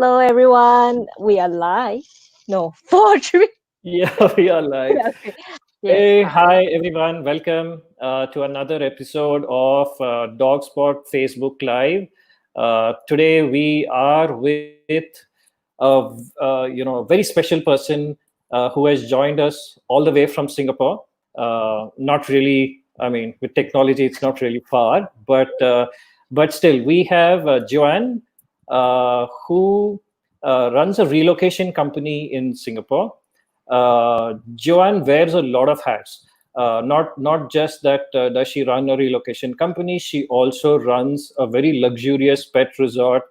Hello, everyone. We are live. No, 4, 3. Yeah, we are live. Okay. Yes. Hey, Hi. hi everyone. Welcome to another episode of DogSpot Facebook Live. Today we are with a very special person who has joined us all the way from Singapore. Not really. I mean, with technology, it's not really far, but still, we have Joanne, who runs a relocation company in Singapore. Joanne wears a lot of hats. Not just that does she run a relocation company, she also runs a very luxurious pet resort,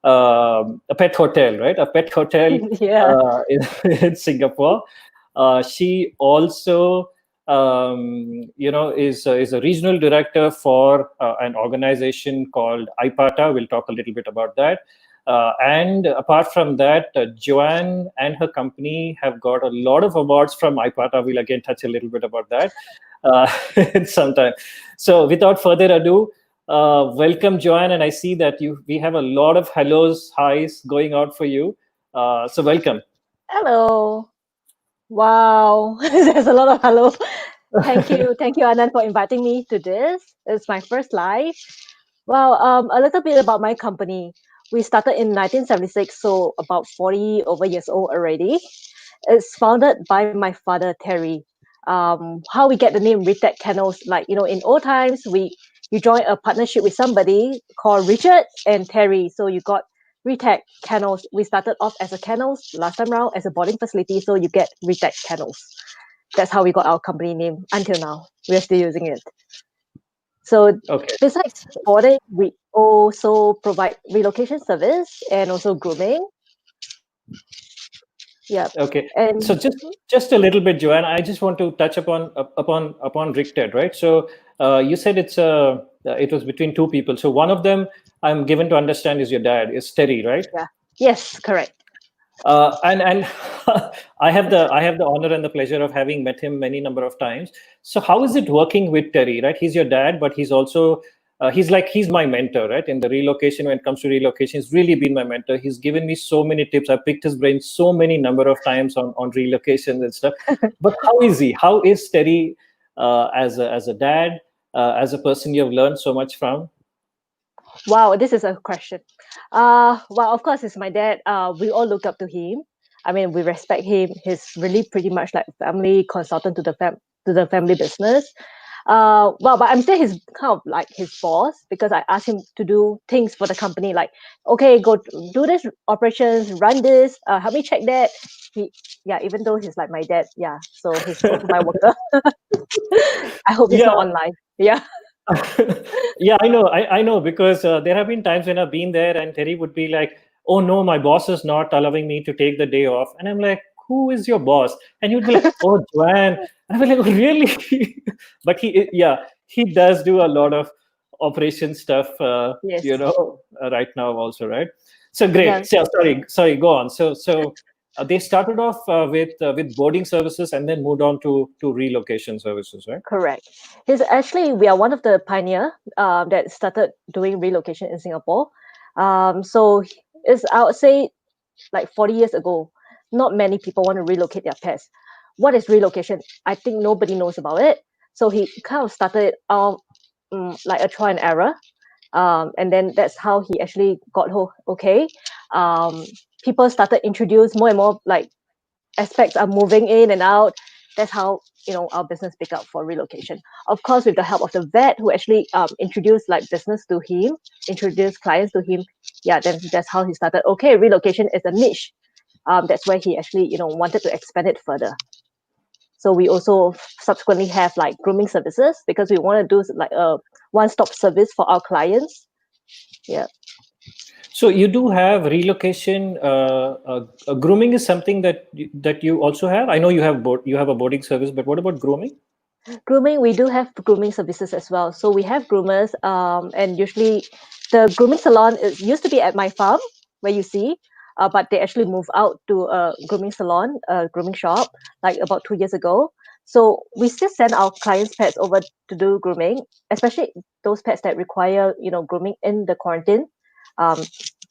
a pet hotel, right? A pet hotel Yeah. in Singapore. She also, is a regional director for an organization called Ipata. We'll talk a little bit about that. And apart from that, Joanne and her company have got a lot of awards from Ipata. We'll again touch a little bit about that sometime. So without further ado, welcome, Joanne. And I see that we have a lot of hellos, highs going out for you. So welcome. Hello. Wow. There's a lot of hello. Thank you, Anand, for inviting me to this. It's my first live. Well, a little bit about my company. We started in 1976, so about 40 over years old already. It's founded by my father, Terry. How we get the name Ricted Kennels, like, in old times, you join a partnership with somebody called Richard and Terry. So you got Ricted Kennels. We started off as a kennels last time round as a boarding facility. So you get Ricted Kennels. That's how we got our company name until now. We're still using it. So Okay. besides boarding, we also provide relocation service and also grooming. Yeah. Okay. So And just a little bit, Joanne. I just want to touch upon Ricted, right? So you said it was between two people. So one of them, I'm given to understand, is your dad, is Terry, right? yeah, yes, correct. And I have the honor and the pleasure of having met him many number of times. So how is it working with Terry, right? He's your dad, but he's also he's my mentor, right? In the relocation, when it comes to relocation, he's really been my mentor. He's given me so many tips. I picked his brain so many number of times on relocations and stuff. But how is he? How is Terry as a dad, as a person you have learned so much from? Wow, this is a question. Well, of course, it's my dad. We all look up to him. I mean, we respect him. He's really pretty much like a family consultant to the family business. Well, but I'm still his kind of like his boss because I asked him to do things for the company, like, okay, go do this operations, run this, help me check that. Yeah, even though he's like my dad, yeah, so he's also my worker. I hope he's not Yeah. online. Yeah. Yeah, I know because there have been times when I've been there and Terry would be like, "Oh no, my boss is not allowing me to take the day off," and I'm like, "Who is your boss?" And you'd be like, "Oh, Joanne," and I'd be like, "Oh, really?" But he does do a lot of operation stuff, Yes. right now also, right? So Yeah. great. So, sorry, go on. So they started off with boarding services and then moved on to relocation services, right? Correct. He's actually we are one of the pioneer that started doing relocation in Singapore. So it's I would say like 40 years ago, not many people want to relocate their pets. What is relocation? I think nobody knows about it. So he kind of started out like a trial and error, and then that's how he actually got okay. Um, People started introduce more and more like aspects are moving in and out. That's how our business pick up for relocation. Of course, with the help of the vet who actually introduced like business to him, introduced clients to him. Yeah, then that's how he started. Okay, relocation is a niche. That's where he actually wanted to expand it further. So we also subsequently have like grooming services because we want to do like a one-stop service for our clients. Yeah. So you do have relocation. Grooming is something that you also have. I know you have a boarding service, but what about grooming? Grooming, we do have grooming services as well. So we have groomers, and usually the grooming salon is used to be at my farm where you see, but they actually moved out to a grooming salon, a grooming shop, like about 2 years ago. So we still send our clients' pets over to do grooming, especially those pets that require grooming in the quarantine. Um,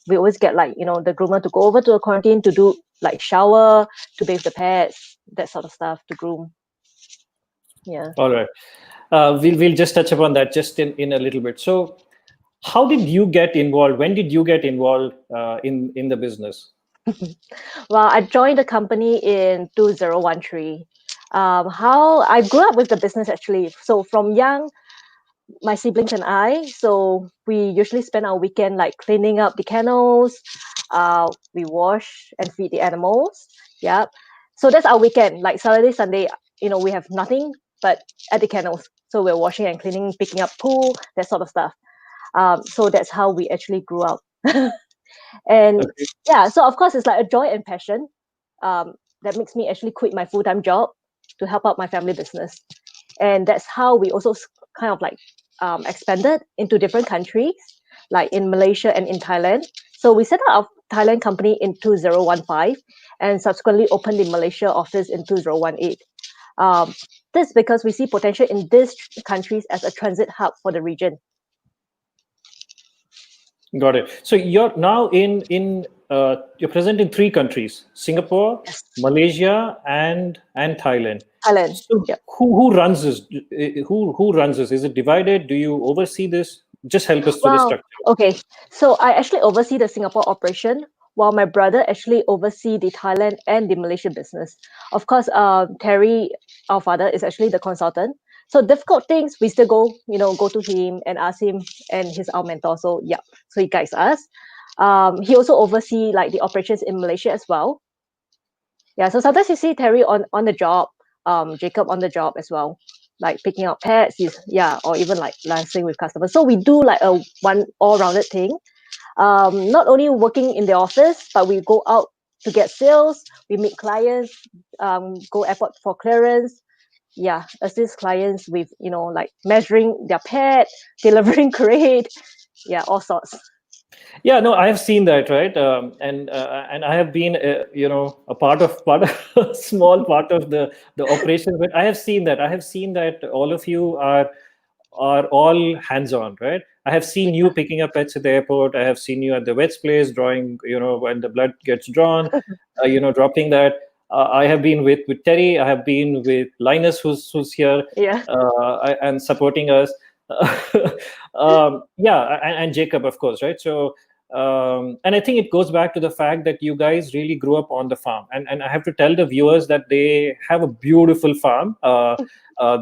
we always get like, the groomer to go over to the quarantine to do like shower, to bathe the pets, that sort of stuff, to groom. Yeah. All right. We'll just touch upon that just in a little bit. So, how did you get involved? When did you get involved in the business? Well, I joined the company in 2013. How I grew up with the business actually. So from young, my siblings and I, so we usually spend our weekend like cleaning up the kennels. We wash and feed the animals. Yeah. So that's our weekend. Like Saturday, Sunday, we have nothing but at the kennels. So we're washing and cleaning, picking up poo, that sort of stuff. So that's how we actually grew up. And Okay. yeah, so of course it's like a joy and passion that makes me actually quit my full-time job to help out my family business. And that's how we also kind of like expanded into different countries, like in Malaysia and in Thailand. So we set up our Thailand company in 2015 and subsequently opened the Malaysia office in 2018. Um, this because we see potential in these countries as a transit hub for the region. Got it. So you're now you're present in three countries: Singapore, Yes, Malaysia, and Thailand. Thailand. So Yeah. who runs this? Who runs this? Is it divided? Do you oversee this? Just help us through the Wow. structure. Okay. So I actually oversee the Singapore operation, while my brother actually oversee the Thailand and the Malaysia business. Of course, Terry, our father, is actually the consultant. So difficult things, we still go to him and ask him, and he's our mentor. So yeah, so he guides us. He also oversee like the operations in Malaysia as well. Yeah, so sometimes you see Terry on the job, Jacob on the job as well, like picking up pets, or even like liaising with customers. So we do like a one all-rounded thing. Not only working in the office, but we go out to get sales, we meet clients, go airport for clearance. Yeah, assist clients with like measuring their pet, delivering crate, yeah, all sorts. Yeah, no, I have seen that, right? And I have been, a part of a small part of the operation. But I have seen that. I have seen that all of you are all hands-on, right? I have seen you picking up pets at the airport. I have seen you at the vet's place drawing, when the blood gets drawn, dropping that. I have been with Terry. I have been with Linus, who's here Yeah. and supporting us. Yeah, and Jacob, of course, right? So, and I think it goes back to the fact that you guys really grew up on the farm, and I have to tell the viewers that they have a beautiful farm.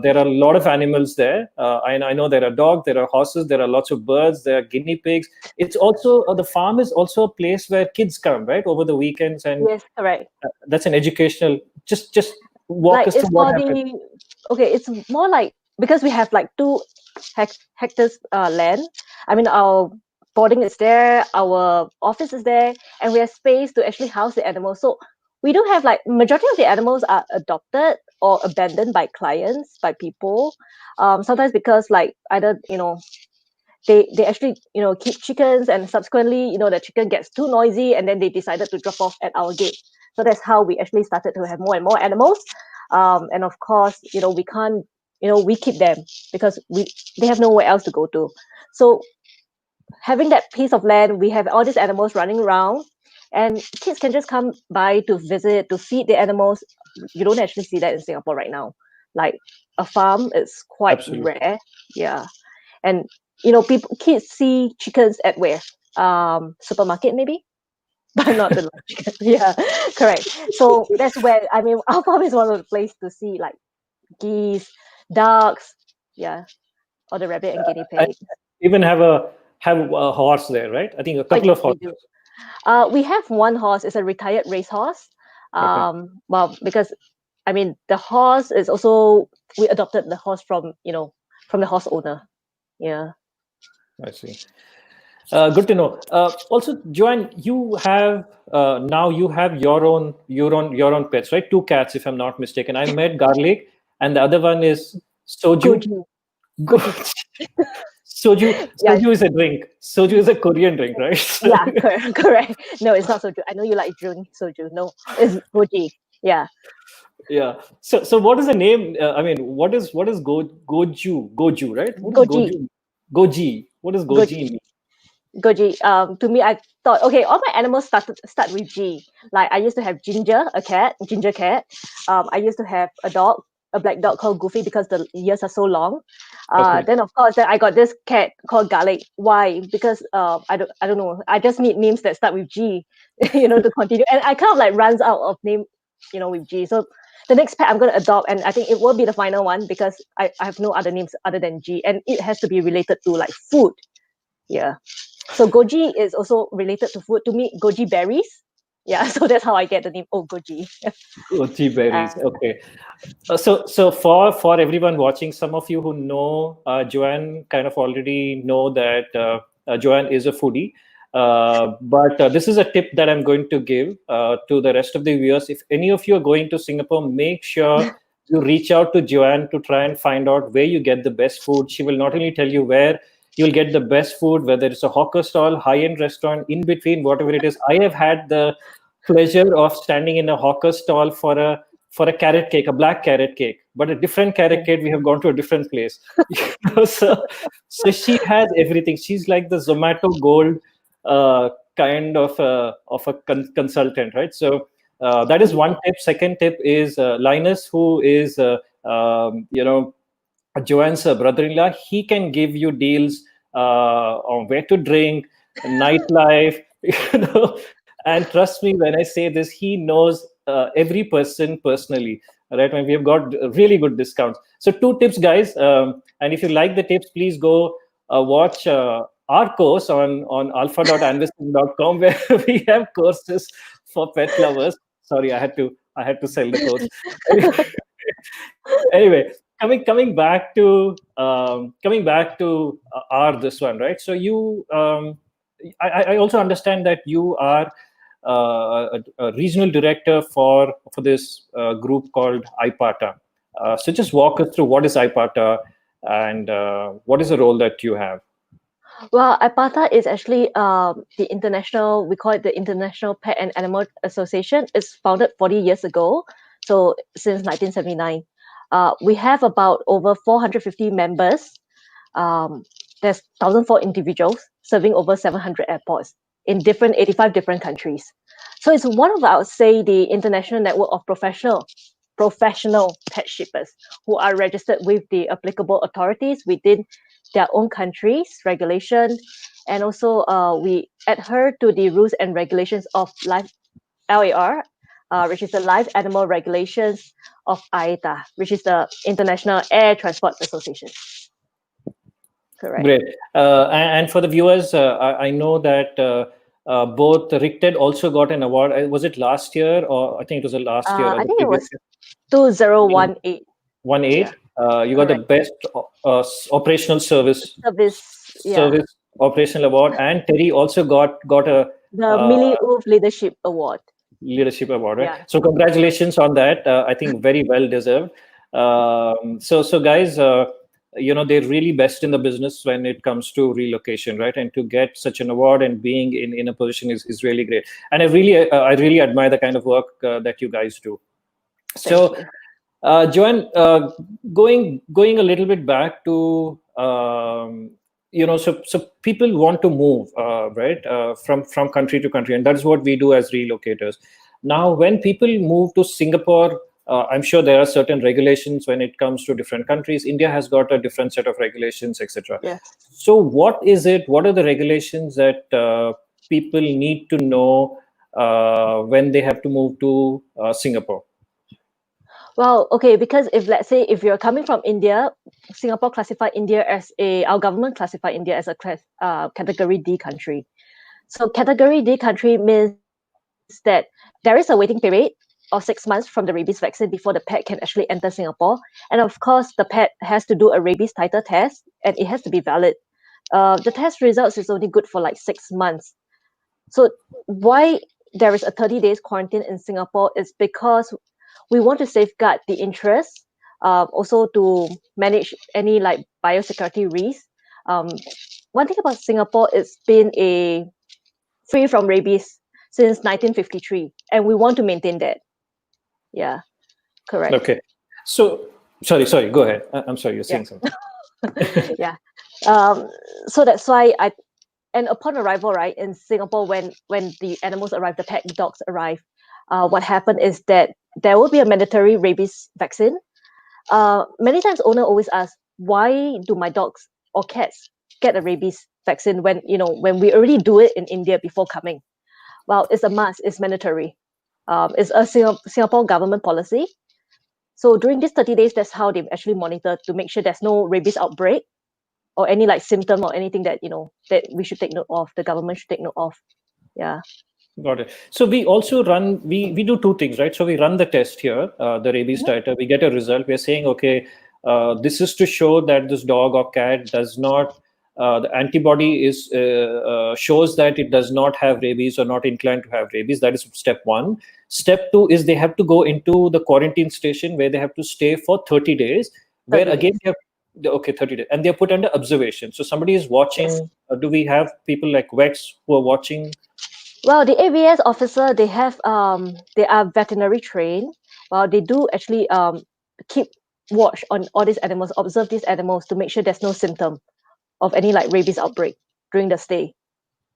There are a lot of animals there. I know there are dogs, there are horses, there are lots of birds, there are guinea pigs. It's also the farm is also a place where kids come, right, over the weekends, and Yes, correct. that's an educational. Just walk Like us it's through what for happened. the okay, it's more like because we have like 2 hectares land. I mean, our boarding is there, our office is there, and we have space to actually house the animals. So we do have like majority of the animals are adopted or abandoned by clients, by people. Sometimes because like either they actually keep chickens, and subsequently the chicken gets too noisy, and then they decided to drop off at our gate. So that's how we actually started to have more and more animals. And of course we can't we keep them because they have nowhere else to go to. So having that piece of land, we have all these animals running around, and kids can just come by to visit, to feed the animals. You don't actually see that in Singapore right now. Like a farm is quite Absolutely. rare. Yeah. And people kids see chickens at where supermarket maybe, but not the live chicken. Yeah, correct. So that's where, I mean, our farm is one of the place to see like geese, ducks, yeah, or the rabbit and guinea I pig. even have a horse there, right? I think a Oh couple yes, of we horses. do. We have one horse. It's a retired racehorse. Okay, Well, because I mean the horse is also, we adopted the horse from the horse owner. Yeah. I see. Good to know. Also, Joanne, you have now you have your own pets, right? Two cats, if I'm not mistaken. I met Garlic, and the other one is Soju. Goji. Go- Goji. Soju. Yeah. Soju is a drink. Soju is a Korean drink, right? Yeah, correct, correct. No, it's not soju. I know you like June soju. No, it's goji. Yeah, Yeah. So what is the name? I mean, what is Goju, right? What is goji, Goju? Goji. What does goji. Goji mean? Goji. To me, I thought, okay, all my animals start with G. Like I used to have Ginger, a cat, Ginger cat. I used to have a dog, a black dog called Goofy because the years are so long. Okay. Then of course, then I got this cat called Garlic. Why? Because I don't know. I just need names that start with G, to continue. And I kind of like runs out of name, with G. So the next pet I'm going to adopt, and I think it will be the final one because I have no other names other than G, and it has to be related to like food. Yeah. So goji is also related to food. To me, goji berries. Yeah, so that's how I get the name. Oh, goji. Goji berries. Uh, Okay. So for everyone watching, some of you who know Joanne kind of already know that Joanne is a foodie. But this is a tip that I'm going to give to the rest of the viewers. If any of you are going to Singapore, make sure you reach out to Joanne to try and find out where you get the best food. She will not only tell you where you'll get the best food, whether it's a hawker stall, high-end restaurant, in between, whatever it is. I have had the pleasure of standing in a hawker stall for a carrot cake, a black carrot cake, but a different carrot cake. We have gone to a different place. So she has everything. She's like the Zomato Gold kind of a consultant, right? So that is one tip. Second tip is Linus, who is Joanne's brother-in-law. He can give you deals on where to drink, nightlife, and trust me when I say this, he knows every person personally, right? And we have got really good discounts. So two tips, guys. And if you like the tips, please go watch our course on alpha.anvis.com where we have courses for pet lovers. Sorry, I had to sell the course. Anyway, coming back to our this one, right? So you I also understand that you are a regional director for this group called Ipata. So just walk us through what is Ipata and what is the role that you have. well, Ipata is actually the international. We call it the International Pet and Animal Association. It's founded 40 years ago, so since 1979. We have about over 450 members. There's 1,004 individuals serving over 700 airports in 85 different countries. So it's one of, I would say, the international network of professional pet shippers who are registered with the applicable authorities within their own countries, regulation, and also we adhere to the rules and regulations of life LAR, which is the Live Animal Regulations of IATA, which is the International Air Transport Association. Correct. Great. And for the viewers, I know that both Ricted also got an award. Was it last year, or I think it was the last year or I the think it previous was year? 2018. 1.8. Yeah, You got the correct. best operational service Yeah. operational award, and Terry also got a The uh, Millie Oof Leadership Award. leadership award, right? Yeah. So congratulations on that. I think very well deserved. So guys, they're really best in the business when it comes to relocation, right? And to get such an award and being in a position is really great. And I really admire the kind of work that you guys do. Thank So, you. Joanne, going a little bit back to so people want to move, right, from country to country, and that's what we do as relocators. Now, when people move to Singapore, I'm sure there are certain regulations when it comes to different countries. India has got a different set of regulations, etc. Yes. So, what is it? What are the regulations that people need to know when they have to move to Singapore? Well, okay, because let's say if you're coming from India, Singapore classified India as our government classified India as a category D country. So category D country means that there is a waiting period of 6 months from the rabies vaccine before the pet can actually enter Singapore. And of course, the pet has to do a rabies titer test and it has to be valid. The test results is only good for like 6 months. So why there is a 30 days quarantine in Singapore is because we want to safeguard the interest, also to manage any like biosecurity risks. Um, One thing about Singapore, it's been a free from rabies since 1953, and we want to maintain that. Yeah, correct. Okay. So, sorry. Go ahead. I'm sorry. You're Yeah, saying something. yeah. So that's why and upon arrival, right, in Singapore, when the animals arrive, the pet dogs arrive, what happened is that there will be a mandatory rabies vaccine. Many times owner always ask, why do my dogs or cats get a rabies vaccine when when we already do it in India before coming? Well, it's a must, it's mandatory. It's a Singapore government policy. So during these 30 days, that's how they actually monitor to make sure there's no rabies outbreak or any like symptom or anything that that we should take note of. The government should take note of. Yeah. Got it. So we also run, we do two things, right? So we run the test here, the rabies titer. We get a result. We're saying, okay, this is to show that this dog or cat does not, the antibody is shows that it does not have rabies or not inclined to have rabies. That is step one. Step two is they have to go into the quarantine station where they have to stay for 30 days, where 30 again, days. they have, okay, 30 days, and they're put under observation. So somebody is Yes. watching. Do we have people like vets who are watching? Well, the AVS officer, they are veterinary trained. Well, they do actually keep watch on all these animals, observe these animals to make sure there's no symptom of any like rabies outbreak during the stay.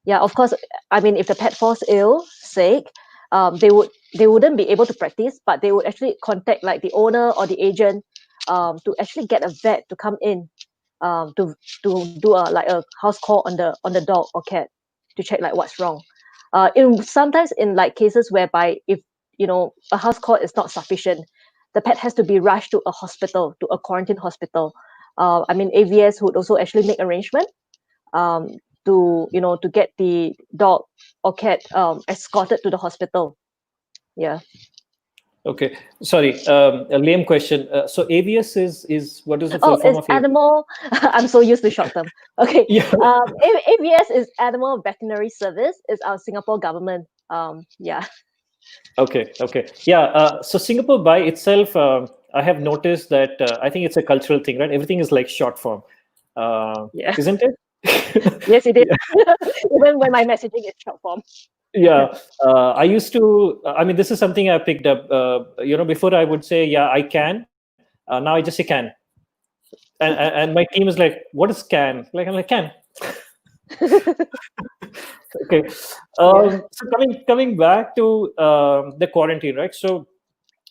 Yeah, of course. I mean, if the pet falls ill, sick, they wouldn't be able to practice, but they would actually contact like the owner or the agent to actually get a vet to come in to do a house call on the dog or cat to check like what's wrong. In sometimes in like cases whereby if a house call is not sufficient, the pet has to be rushed to a hospital, to a quarantine hospital. I mean, AVS would also actually make arrangement um, to get the dog or cat escorted to the hospital. Yeah. Okay, sorry, a lame question. So AVS is what is the full Oh, form it's of AVS? animal. I'm so used to short term. Okay. Yeah. AVS is Animal Veterinary Service. It's our Singapore government. Yeah. Okay. Okay. Yeah. So Singapore by itself, I have noticed that I think it's a cultural thing, right? Everything is like short form, Yeah. isn't it? Yes, it is. Yeah. Even when my messaging is short form. Yeah. I used to. I mean, this is something I picked up. Before I would say, yeah, I can. Now I just say can, and my team is like, what is can? Like I'm like can. Okay. Yeah. So coming back to the quarantine, right? So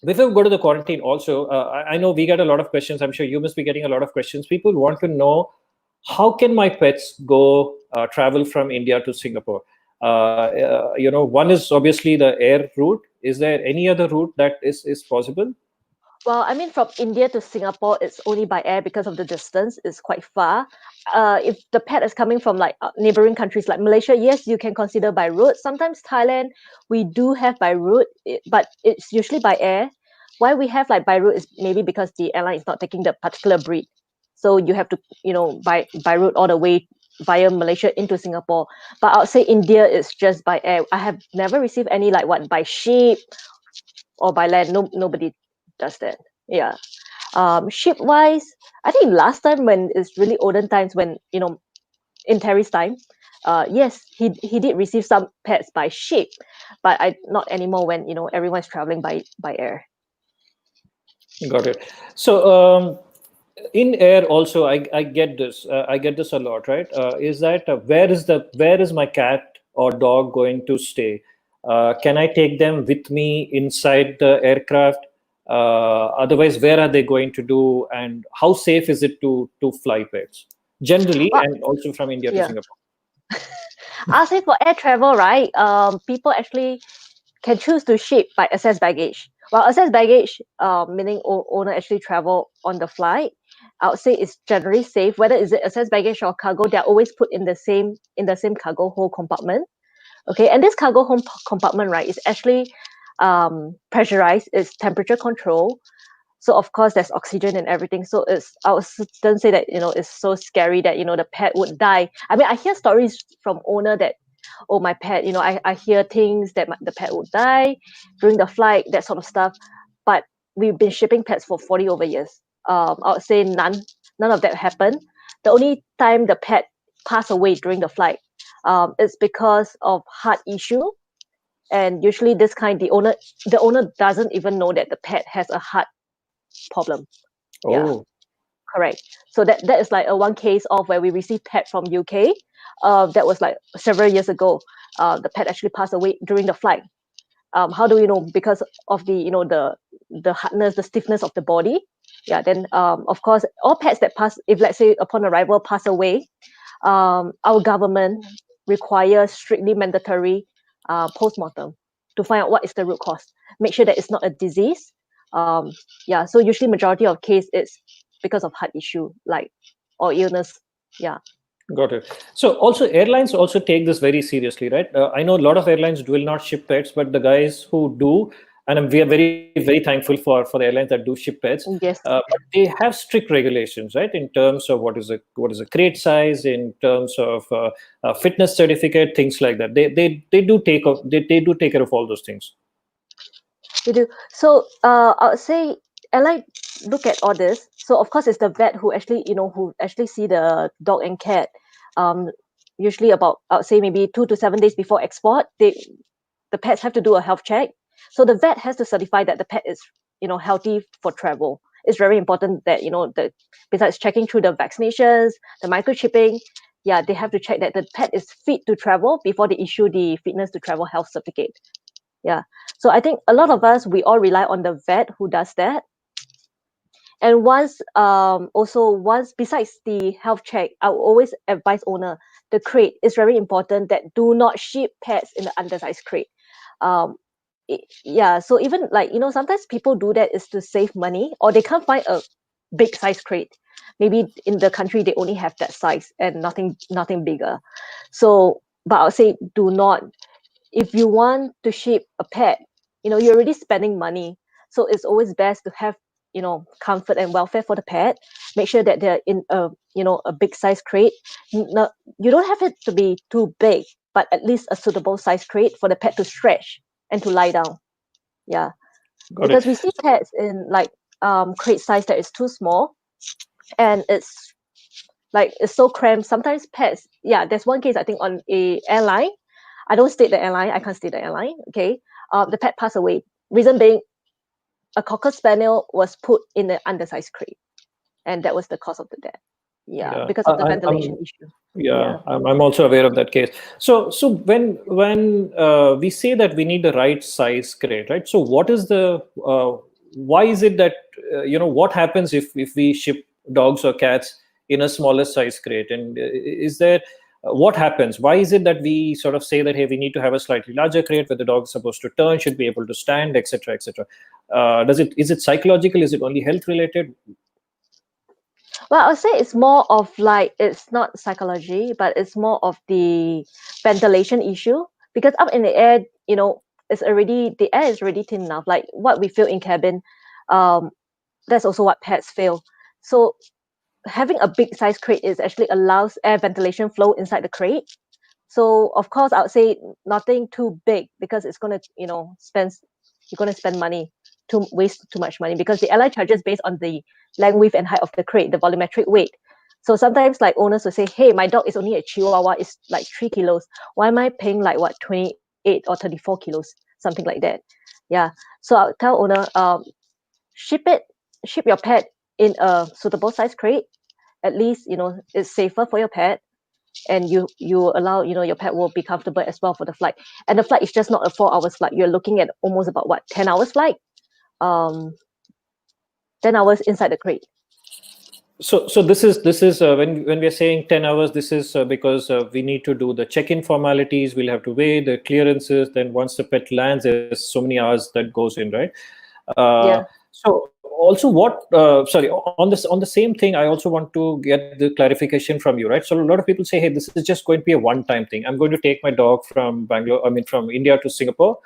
before we go to the quarantine, also, I know we get a lot of questions. I'm sure you must be getting a lot of questions. People want to know, how can my pets go travel from India to Singapore? One is obviously the air route. Is there any other route that is possible? Well, I mean, from India to Singapore, it's only by air because of the distance. It's quite far. If the pet is coming from like neighboring countries like Malaysia, yes, you can consider by road. Sometimes Thailand, we do have by road, but it's usually by air. Why we have like by road is maybe because the airline is not taking the particular breed, so you have to by road all the way via Malaysia into Singapore. But I would say India is just by air. I have never received any like what by ship or by land. No, nobody does that. Yeah. Ship wise, I think last time when it's really olden times when in Terry's time, yes, he did receive some pets by ship, but I not anymore when everyone's traveling by air. Got it. So in air also, I get this. I get this a lot, right? Is that where is my cat or dog going to stay? Can I take them with me inside the aircraft? Otherwise, where are they going to do? And how safe is it to fly pets generally, Well, and also from India to yeah. Singapore? I'll say for air travel, right? People actually can choose to ship by excess baggage. Well, excess baggage, meaning owner actually travel on the flight. I would say it's generally safe. Whether is it excess baggage or cargo, they're always put in the same cargo hold compartment. Okay, and this cargo home compartment, right, is actually pressurized. It's temperature control. So of course there's oxygen and everything. So I would don't say that it's so scary that the pet would die. I mean, I hear stories from owner that, oh, my pet, I hear things that the pet would die during the flight, that sort of stuff. But we've been shipping pets for 40 over years. I would say none of that happened. The only time the pet passed away during the flight is because of heart issue. And usually this kind, the owner doesn't even know that the pet has a heart problem. Yeah, Oh, correct. So that is like a one case of where we received pet from UK. that was like several years ago. The pet actually passed away during the flight. How do we know? Because of the the hardness, the stiffness of the body. Yeah. Then of course, all pets that pass, if let's say upon arrival pass away, our government requires strictly mandatory post-mortem to find out what is the root cause. Make sure that it's not a disease. Yeah, so usually majority of case it's because of heart issue, like, or illness. Yeah. Got it. So also airlines also take this very seriously, right? I know a lot of airlines will not ship pets, but the guys who do, and we are very very thankful for the airlines that do ship pets. Yes. But they have strict regulations, right? In terms of what is a crate size, in terms of fitness certificate, things like that. They do they do take care of all those things. We do. So I would say I like look at all this. So of course it's the vet who actually who actually see the dog and cat. Um, Usually about I would say maybe 2 to 7 days before export, the pets have to do a health check. So the vet has to certify that the pet is healthy for travel. It's very important that the besides checking through the vaccinations, the microchipping, yeah, they have to check that the pet is fit to travel before they issue the fitness to travel health certificate. Yeah. So I think a lot of us, we all rely on the vet who does that. And once besides the health check, I will always advise owner, the crate is very important, that do not ship pets in the undersized crate. Yeah, so even like sometimes people do that is to save money, or they can't find a big size crate. Maybe in the country they only have that size and nothing bigger. So but I'll say, do not, if you want to ship a pet, you're already spending money. So it's always best to have, comfort and welfare for the pet. Make sure that they're in a big size crate. No, you don't have it to be too big, but at least a suitable size crate for the pet to stretch and to lie down. Yeah. Got it. Because we see pets in like crate size that is too small, and it's so cramped. Sometimes pets, yeah, there's one case I think on a airline. I don't state the airline. I can't state the airline. Okay. The pet passed away. Reason being, a cocker spaniel was put in the undersized crate, and that was the cause of the death. Yeah, Yeah, because of the I'm ventilation issue. yeah, Yeah. I'm also aware of that case. So when we say that we need the right size crate, right? So what is the why is it that what happens if we ship dogs or cats in a smaller size crate? And is there what happens? Why is it that we sort of say that, hey, we need to have a slightly larger crate where the dog is supposed to turn, should be able to stand, etc., etc. Is it psychological? Is it only health related? Well, I would say it's more of like, it's not psychology, but it's more of the ventilation issue. Because up in the air, the air is already thin enough. Like what we feel in cabin, um, that's also what pets feel. So having a big size crate is actually allows air ventilation flow inside the crate. So of course I would say nothing too big, because it's gonna, you're gonna spend money, to waste too much money, because the airline charges based on the length, width, and height of the crate, the volumetric weight. So sometimes like owners will say, hey, my dog is only a Chihuahua, it's like 3 kilos. Why am I paying like what, 28 or 34 kilos? Something like that. Yeah. So I'll tell owner, ship it, ship your pet in a suitable size crate. At least, it's safer for your pet, and you allow, your pet will be comfortable as well for the flight. And the flight is just not a 4 hours flight. You're looking at almost about what, 10 hours flight, um 10 hours inside the crate. So this is when we are saying 10 hours, this is because we need to do the check-in formalities. We'll have to weigh the clearances. Then once the pet lands, there's so many hours that goes in, right? Yeah. So also what? Sorry, on the same thing, I also want to get the clarification from you, right? So a lot of people say, hey, this is just going to be a one-time thing. I'm going to take my dog from Bangalore, I mean from India to Singapore,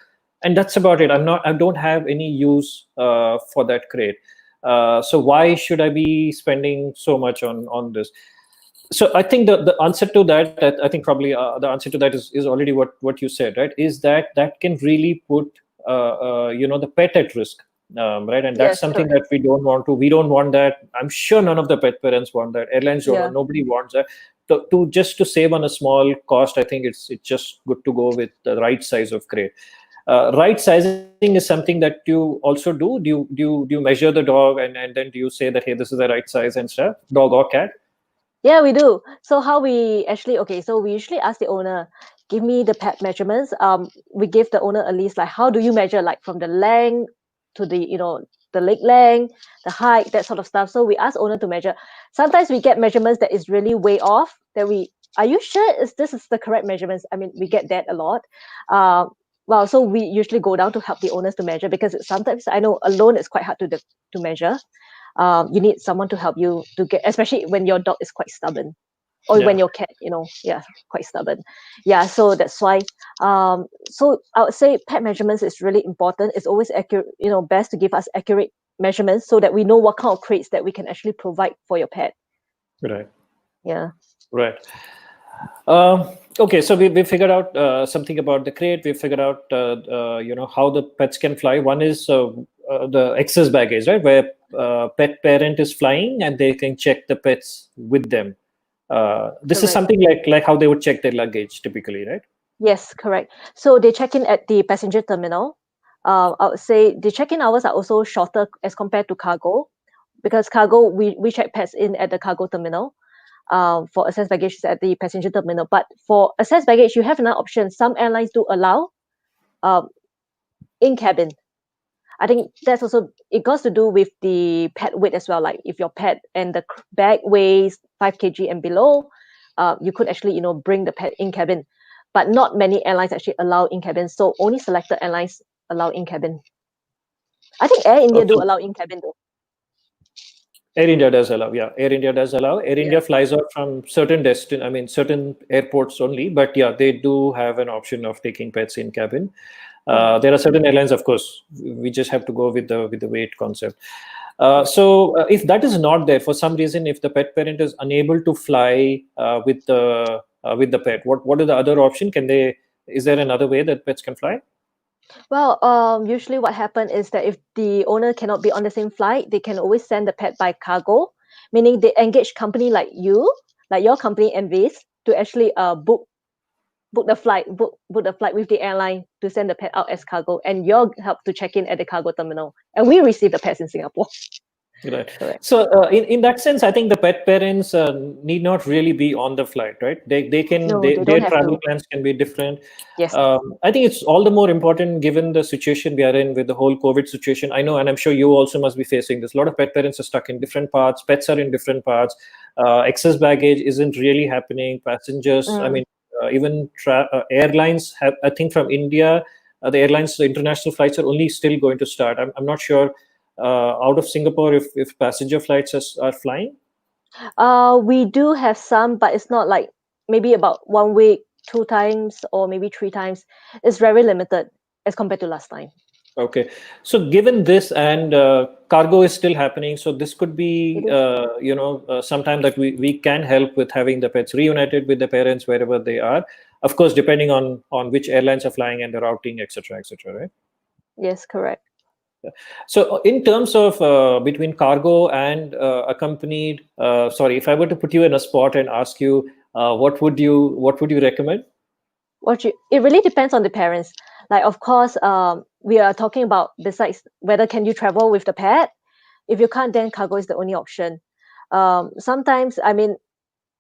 and that's about it. I don't have any use for that crate. So why should I be spending so much on this? So I think the answer to that I think probably the answer to that is already what you said, right? Is that can really put the pet at risk, right? And that's Yes, something correct. that we don't want that. I'm sure none of the pet parents want that. Airlines don't Yeah. want, nobody wants that. To just to save on a small cost, I think it's just good to go with the right size of crate. Right sizing is something that you also do. Do you measure the dog, and then do you say that, hey, this is the right size and stuff, dog or cat? Yeah, we do. So how we actually okay, so we usually ask the owner, give me the pet measurements. We give the owner a list like how do you measure like from the length to the the leg length, the height, that sort of stuff. So we ask owner to measure. Sometimes we get measurements that is really way off. That we are you sure is this is the correct measurements? I mean, we get that a lot. Uh, well, so we usually go down to help the owners to measure because sometimes I know alone it's quite hard to measure. You need someone to help you to get, especially when your dog is quite stubborn or when Yeah. your cat, yeah, quite stubborn. Yeah, so that's why. So I would say pet measurements is really important. It's always accurate, best to give us accurate measurements so that we know what kind of crates that we can actually provide for your pet. Right. Yeah. Right. Okay, so we figured out something about the crate. We figured out how the pets can fly. One is the excess baggage, right, where pet parent is flying and they can check the pets with them. This is Correct. something like how they would check their luggage typically, right? Yes, correct. So they check in at the passenger terminal. I would say the check-in hours are also shorter as compared to cargo, because cargo we check pets in at the cargo terminal. For access baggage is at the passenger terminal. But for access baggage, you have another option. Some airlines do allow um, in cabin. I think that's also it goes to do with the pet weight as well. Like if your pet and the bag weighs 5 kg and below, you could actually bring the pet in cabin. But not many airlines actually allow in cabin. So only selected airlines allow in cabin. I think Air India do Okay. allow in cabin though. Air India does allow, yeah. Air India does allow. Air Yeah. India flies out from certain airports only, but yeah, they do have an option of taking pets in cabin. There are certain airlines, of course, we just have to go with the weight concept. So if that is not there for some reason, if the pet parent is unable to fly with the pet, what are the other option? Is there another way that pets can fly? Well, usually what happens is that if the owner cannot be on the same flight, they can always send the pet by cargo, meaning they engage company like you, like your company Anvis, to actually book the flight with the airline to send the pet out as cargo, and you'll help to check in at the cargo terminal, and we receive the pets in Singapore. Right. Correct. So, in that sense, I think the pet parents need not really be on the flight, right? No, they don't Their have travel to. plans can be different. Yes. I think it's all the more important given the situation we are in with the whole COVID situation. I know, and I'm sure you also must be facing this. A lot of pet parents are stuck in different parts. Pets are in different parts. Excess baggage isn't really happening. Passengers, I Mm. mean, even airlines have. I think from India, the international flights are only still going to start. I'm not sure out of Singapore if passenger flights are flying. We do have some, but it's not like maybe about 1 week, 2 times, or maybe 3 times. It's very limited as compared to last time. Okay, so given this and cargo is still happening, so this could It be is. sometime that we can help with having the pets reunited with the parents wherever they are. Of course, depending on which airlines are flying and the routing, etc., etc. Right. Yes, correct. So, in terms of between cargo and accompanied, sorry, if I were to put you in a spot and ask you, what would you recommend? It really depends on the parents. Like, of course, we are talking about besides whether can you travel with the pet. If you can't, then cargo is the only option. Sometimes, I mean,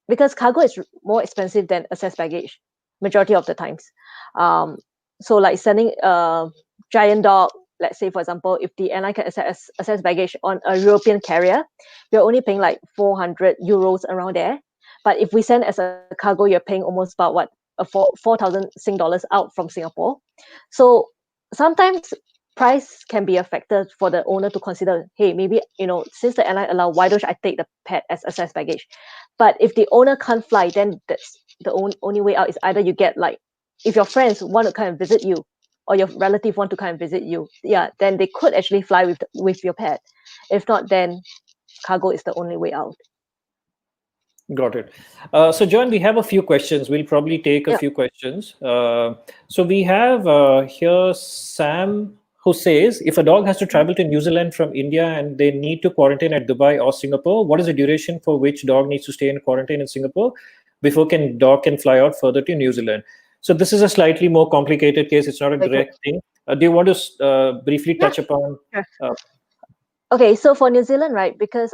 because cargo is more expensive than access baggage, majority of the times. Um, so like sending a giant dog, let's say for example, if the airline can access baggage on a European carrier, we're only paying like 400 euros around there. But if we send as a cargo, you're paying almost about what a 4,000 Sing dollars out from Singapore. So sometimes price can be a factor for the owner to consider. Hey, maybe since the airline allow, why don't I take the pet as access baggage? But if the owner can't fly, then that's the only way out is either you get like if your friends want to come and visit you or your relative want to come and visit you, yeah, then they could actually fly with your pet. If not, then cargo is the only way out. Got it. So, John, we have a few questions. We'll probably take a Yeah. few questions. So, we have here Sam who says if a dog has to travel to New Zealand from India and they need to quarantine at Dubai or Singapore, what is the duration for which dog needs to stay in quarantine in Singapore before dog can fly out further to New Zealand? So, this is a slightly more complicated case. It's not a Very good. direct thing. Do you want to briefly Yeah. touch upon? Sure. Uh, Okay, so for New Zealand, right? Because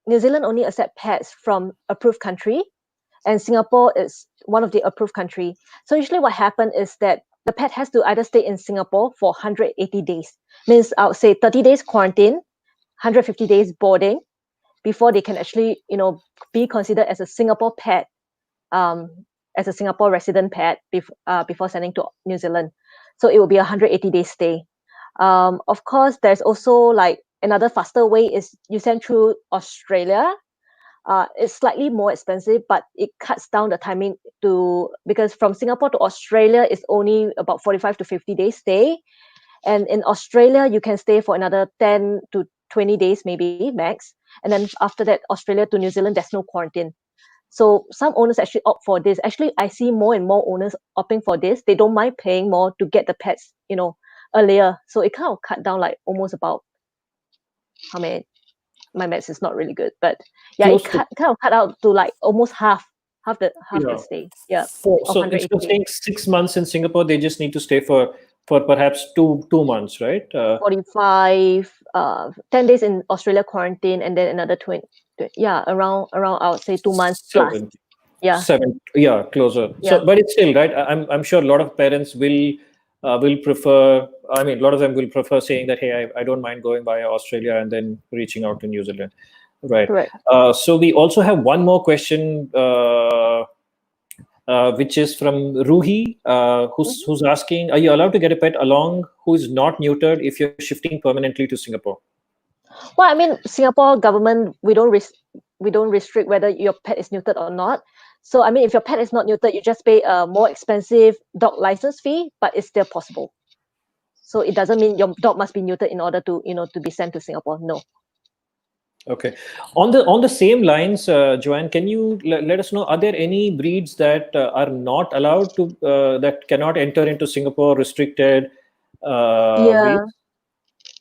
New Zealand only accept pets from approved country, and Singapore is one of the approved country. So usually what happens is that the pet has to either stay in Singapore for 180 days. Means I would say 30 days quarantine, 150 days boarding before they can actually, be considered as a Singapore pet, um, as a Singapore resident pet before sending to New Zealand. So it will be a 180-day stay. Of course, there's also like another faster way is you send through Australia. It's slightly more expensive, but it cuts down the timing because from Singapore to Australia is only about 45 to 50 days stay. And in Australia, you can stay for another 10 to 20 days, maybe max. And then after that, Australia to New Zealand, there's no quarantine. So some owners actually opt for this. Actually, I see more and more owners opting for this. They don't mind paying more to get the pets, earlier. So it kind of cut down like almost about how many, my maths is not really good, but yeah, Close it to, kind of cut out to like almost half the yeah. stay. Yeah, of So instead 180 of days. staying 6 months in Singapore, they just need to stay for perhaps two months, right? 45, 10 days in Australia quarantine, and then another 20, yeah, around I would say 2 months plus. Seven, Yeah, yeah, closer. yeah, So, but it's still right. I'm sure a lot of parents will prefer. I mean, a lot of them will prefer saying that, hey, I don't mind going via Australia and then reaching out to New Zealand, right? correct. So we also have one more question. Which is from Ruhi, who's asking, are you allowed to get a pet along who is not neutered if you're shifting permanently to Singapore? Well, I mean, Singapore government, we don't restrict whether your pet is neutered or not. So, I mean, if your pet is not neutered, you just pay a more expensive dog license fee, but it's still possible. So it doesn't mean your dog must be neutered in order to, to be sent to Singapore. No. Okay. On the same lines, Joanne, can you let us know, are there any breeds that are not allowed to, that cannot enter into Singapore, restricted Yeah. breeds?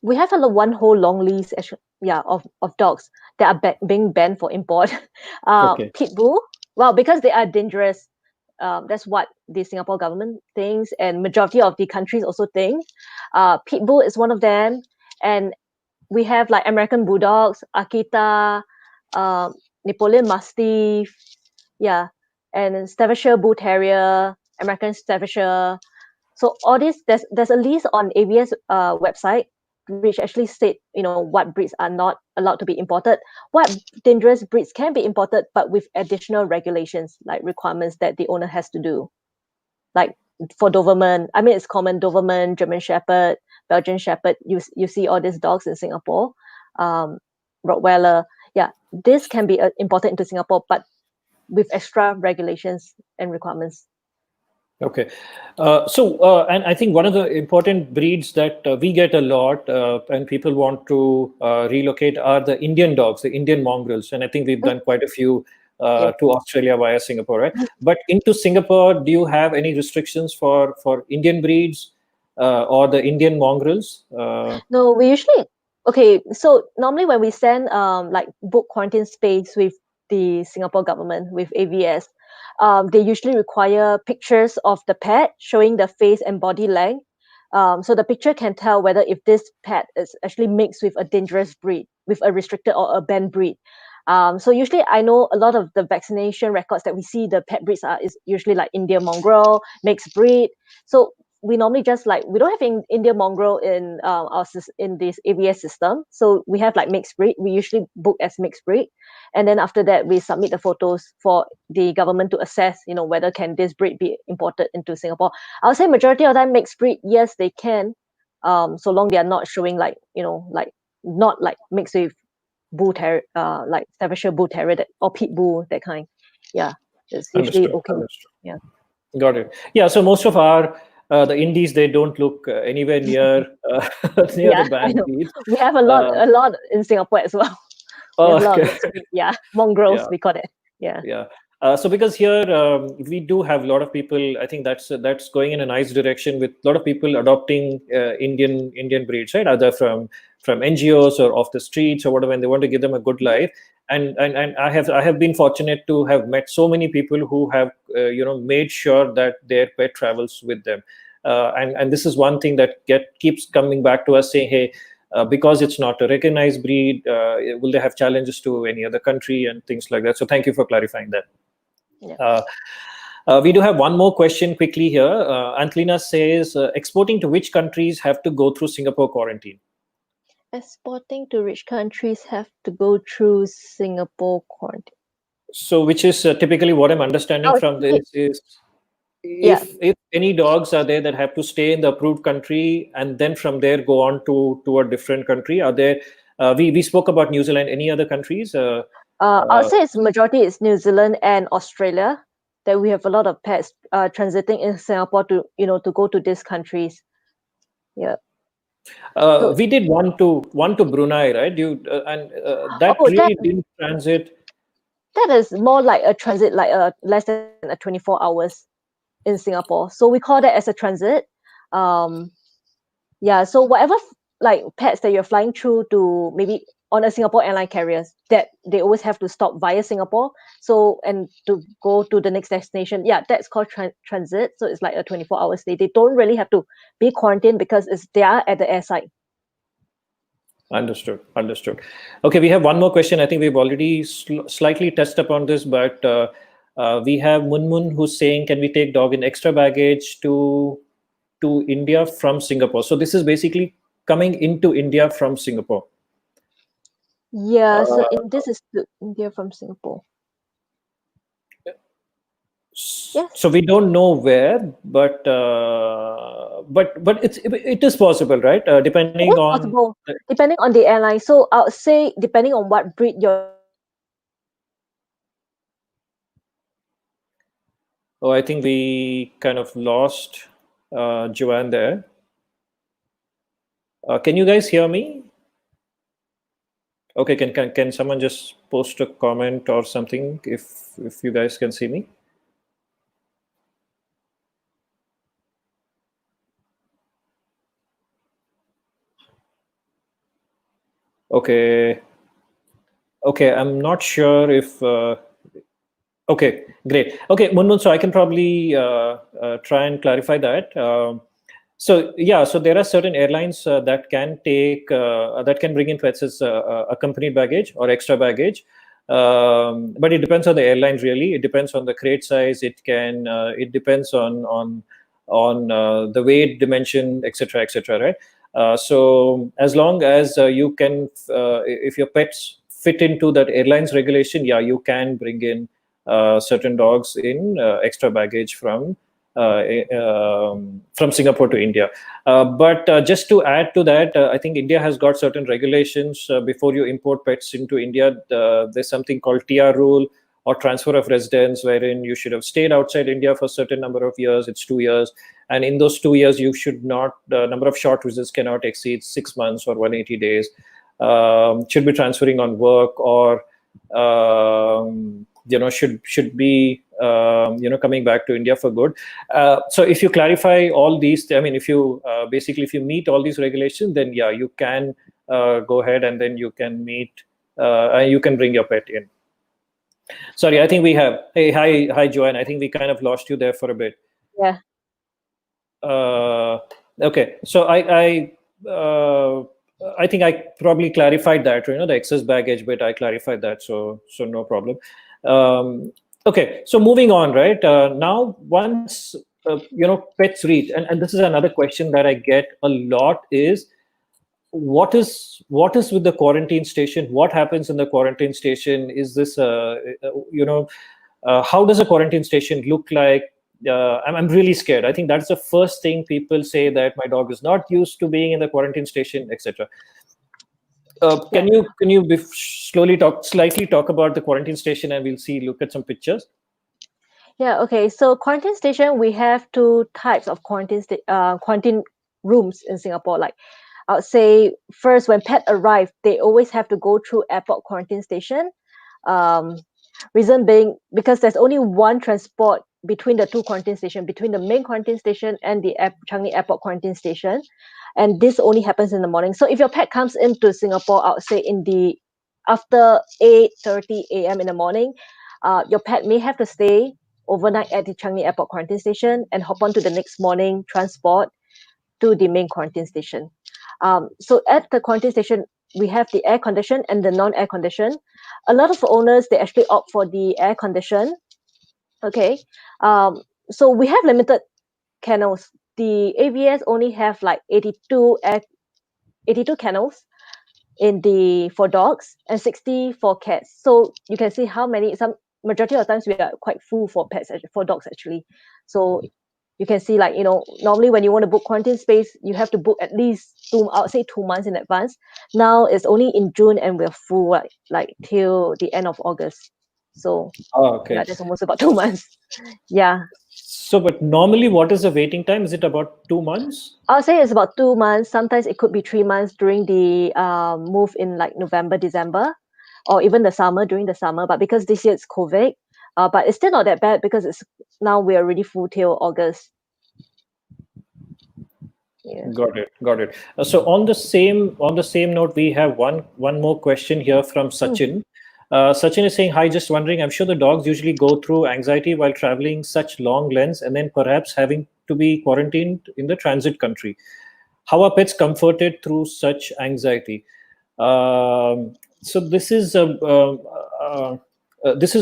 We have one whole long list, of dogs that are being banned for import. Okay. Pit bull, well, because they are dangerous. That's what the Singapore government thinks, and majority of the countries also think. Pit bull is one of them, and we have like American bulldogs, Akita, Napoleon Mastiff, yeah, and Staffordshire Bull Terrier, American Staffordshire. So all this, there's a list on AVS website which actually state what breeds are not allowed to be imported, what dangerous breeds can be imported, but with additional regulations like requirements that the owner has to do. Like for Doberman, I mean it's common Doberman, German Shepherd, Belgian Shepherd. You see all these dogs in Singapore, Rottweiler. Yeah, this can be imported into Singapore, but with extra regulations and requirements. Okay. And I think one of the important breeds that we get a lot and people want to relocate are the Indian dogs, the Indian mongrels. And I think we've done quite a few Yeah. to Australia via Singapore, right? But into Singapore, do you have any restrictions for Indian breeds or the Indian mongrels? No, we usually, okay. So normally when we send like book quarantine space with the Singapore government with AVS, they usually require pictures of the pet showing the face and body length. So the picture can tell whether if this pet is actually mixed with a dangerous breed, with a restricted or a banned breed. So usually I know a lot of the vaccination records that we see the pet breeds is usually like Indian mongrel, mixed breed. So we normally just like, we don't have Indian mongrel in in this AVS system. So we have like mixed breed. We usually book as mixed breed, and then after that we submit the photos for the government to assess, whether can this breed be imported into Singapore. I would say majority of time mixed breed, yes, they can, so long they are not showing like like not like mixed with bull terrier, like Staffordshire Bull Terrier or Pit Bull, that kind. Yeah, it's usually okay. Understood. Yeah. Got it. Yeah. So most of our the indies, they don't look anywhere near near Yeah, the I banned know. breeds. We have a Uh, lot in Singapore as well. We oh, have a lot of okay. mixed breed. Yeah, mongrels, Yeah. we call it. Yeah. Yeah. So because here we do have a lot of people, I think that's going in a nice direction with a lot of people adopting Indian breeds, right? Either from NGOs or off the streets or whatever, and they want to give them a good life. And I have been fortunate to have met so many people who have made sure that their pet travels with them. And this is one thing that keeps coming back to us saying, hey, because it's not a recognized breed, will they have challenges to any other country and things like that? So thank you for clarifying that. Yeah. We do have one more question quickly here. Antlina says, exporting to which countries have to go through Singapore quarantine? Exporting to rich countries have to go through Singapore quarantine. So, which is typically what I'm understanding Oh, from this is, yeah. if any dogs are there that have to stay in the approved country and then from there go on to a different country, are there? We spoke about New Zealand. Any other countries? I'll say it's majority is New Zealand and Australia that we have a lot of pets transiting in Singapore to to go to these countries. Yeah. So We did one to Brunei, right? And that oh really didn't transit. that is more like a transit, like less than a 24 hours in Singapore. So we call that as a transit. Um, yeah. So whatever like pets that you're flying through to maybe on a Singapore airline carriers that they always have to stop via Singapore. So and to go to the next destination, yeah, that's called transit. So it's like a 24 hour stay. They don't really have to be quarantined because they are at the airside. Understood. Understood. Okay, we have one more question. I think we've already slightly touched upon this, but we have Munmun who's saying, can we take dog in extra baggage to India from Singapore? So this is basically coming into India from Singapore. Yeah. So Uh, this is to India from Singapore. Yes. so we don't know where, but it is possible, right? It Depending is on. possible, depending on the airline. So I would say, depending on what breed you're Oh, I think we kind of lost Joanne there. Can you guys hear me? Okay, can someone just post a comment or something if you guys can see me? Okay. Okay, I'm not sure if okay, great. Okay, Munmun, so I can probably try and clarify that. So yeah, so there are certain airlines that can bring in pets as accompanied baggage or extra baggage, but it depends on the airline. Really, it depends on the crate size. It depends on the weight, dimension, etc., etc. Right. So as long as you can, if your pets fit into that airline's regulation, yeah, you can bring in certain dogs in extra baggage from Singapore to India. But just to add to that, I think India has got certain regulations before you import pets into India. There's something called TR rule or transfer of residence, wherein you should have stayed outside India for a certain number of years. It's 2 years. And in those 2 years, you should not, the number of short visits cannot exceed 6 months or 180 days. Should be transferring on work or should be coming back to India for good. So if you clarify all these, I mean, if you basically if you meet all these regulations, then yeah, you can go ahead and then you can you can bring your pet in. Sorry, I think we have. Hey, hi, Joanne. I think we kind of lost you there for a bit. yeah. Okay, so I think I probably clarified that. The excess baggage bit, I clarified that, so no problem. Okay, so moving on, right? Now, once pets reach, and this is another question that I get a lot is, what is with the quarantine station? What happens in the quarantine station? Is this how does a quarantine station look like? I'm really scared. I think that's the first thing people say, that my dog is not used to being in the quarantine station, etc. Can Yeah. you slightly talk about the quarantine station, and we'll look at some pictures. Yeah, okay. So quarantine station, we have two types of quarantine rooms in Singapore. Like I would say, first when pet arrive, they always have to go through airport quarantine station. Um, Reason being because there's only one transport between the two quarantine station, between the main quarantine station and the Changi Airport quarantine station, and this only happens in the morning. So if your pet comes into Singapore, I would say in the after 8:30 a.m. in the morning, your pet may have to stay overnight at the Changi Airport quarantine station and hop on to the next morning transport to the main quarantine station. So at the quarantine station, we have the air condition and the non-air condition. A lot of owners, they actually opt for the air condition. Okay. Um, so we have limited kennels. The AVS only have like 82 kennels in the for dogs and 60 for cats. So you can see how many, some majority of the times we are quite full for pets, for dogs actually. So you can see, like, normally when you want to book quarantine space, you have to book at least I would say 2 months in advance. Now it's only in June and we're full, like till the end of August. So Oh, yeah, okay. that's almost about 2 months. Yeah. So, but normally, what is the waiting time? Is it about 2 months? I'll say it's about 2 months. Sometimes it could be 3 months during the move in like November, December, or even the summer, during the summer. But because this year it's COVID, but it's still not that bad because it's now we're already full till August. Yeah. Got it. Got it. So on the same note, we have one more question here from Sachin. Sachin is saying, "Hi, just wondering. I'm sure the dogs usually go through anxiety while traveling such long lengths, and then perhaps having to be quarantined in the transit country. How are pets comforted through such anxiety?" So this is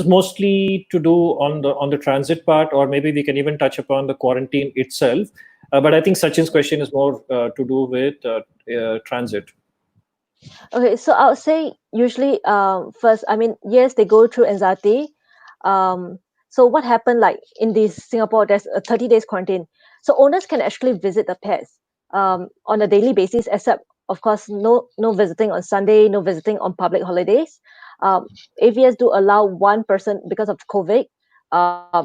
mostly to do on the transit part, or maybe we can even touch upon the quarantine itself. But I think Sachin's question is more to do with transit. Okay, so I would say usually, first, I mean, yes, they go through anxiety. So what happened, like in this Singapore, there's a 30 days quarantine. So owners can actually visit the pets on a daily basis, except of course no visiting on Sunday, no visiting on public holidays. AVS do allow one person because of COVID.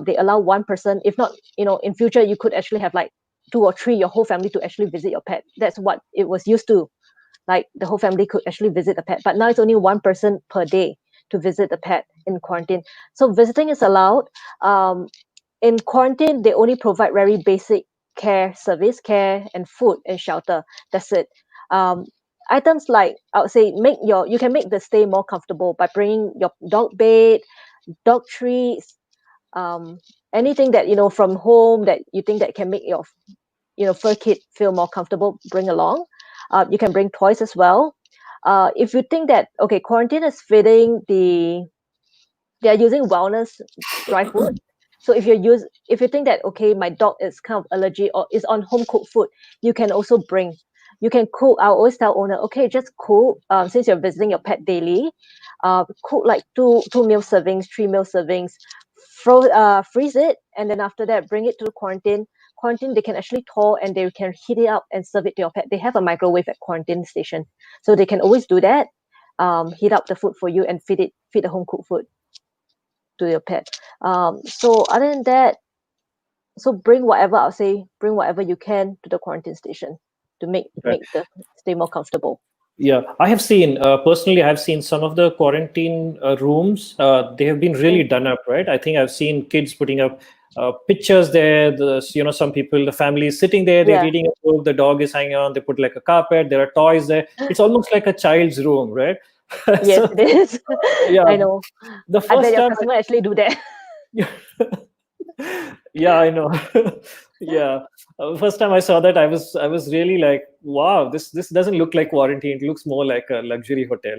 They allow one person. If not, in future you could actually have like two or three, your whole family to actually visit your pet. That's what it was used to, like the whole family could actually visit the pet, but now it's only one person per day to visit the pet in quarantine. So visiting is allowed. In quarantine they only provide very basic care and food and shelter. That's it. Items like, I would say, you can make the stay more comfortable by bringing your dog bed, dog treats, um, anything that from home that you think that can make your fur kid feel more comfortable, bring along. You can bring toys as well. If you think that, okay, quarantine is fitting they are using wellness dry food. So if you think that, okay, my dog is kind of allergic or is on home cooked food, you can also bring. You can cook. I always tell owner, okay, just cook. Since you're visiting your pet daily, cook like two meal servings, 3 meal servings, freeze it, and then after that, bring it to the quarantine. Quarantine, they can actually thaw and they can heat it up and serve it to your pet. They have a microwave at quarantine station, so they can always do that. Heat up the food for you and feed the home cooked food to your pet. So other than that, so bring whatever you can to the quarantine station to make the stay more comfortable. Yeah, I have seen personally. I have seen some of the quarantine rooms. They have been really done up, right? I think I've seen kids putting up pictures there. Some people, the family is sitting there, they're Yeah. reading a book. The dog is hanging on. They put like a carpet. There are toys there. It's almost like a child's room, right? Yes, So it is. yeah, I know. the I bet first your time. customer actually do that. Yeah, I know. Yeah, first time I saw that, I was really like, wow, this doesn't look like quarantine. It looks more like a luxury hotel.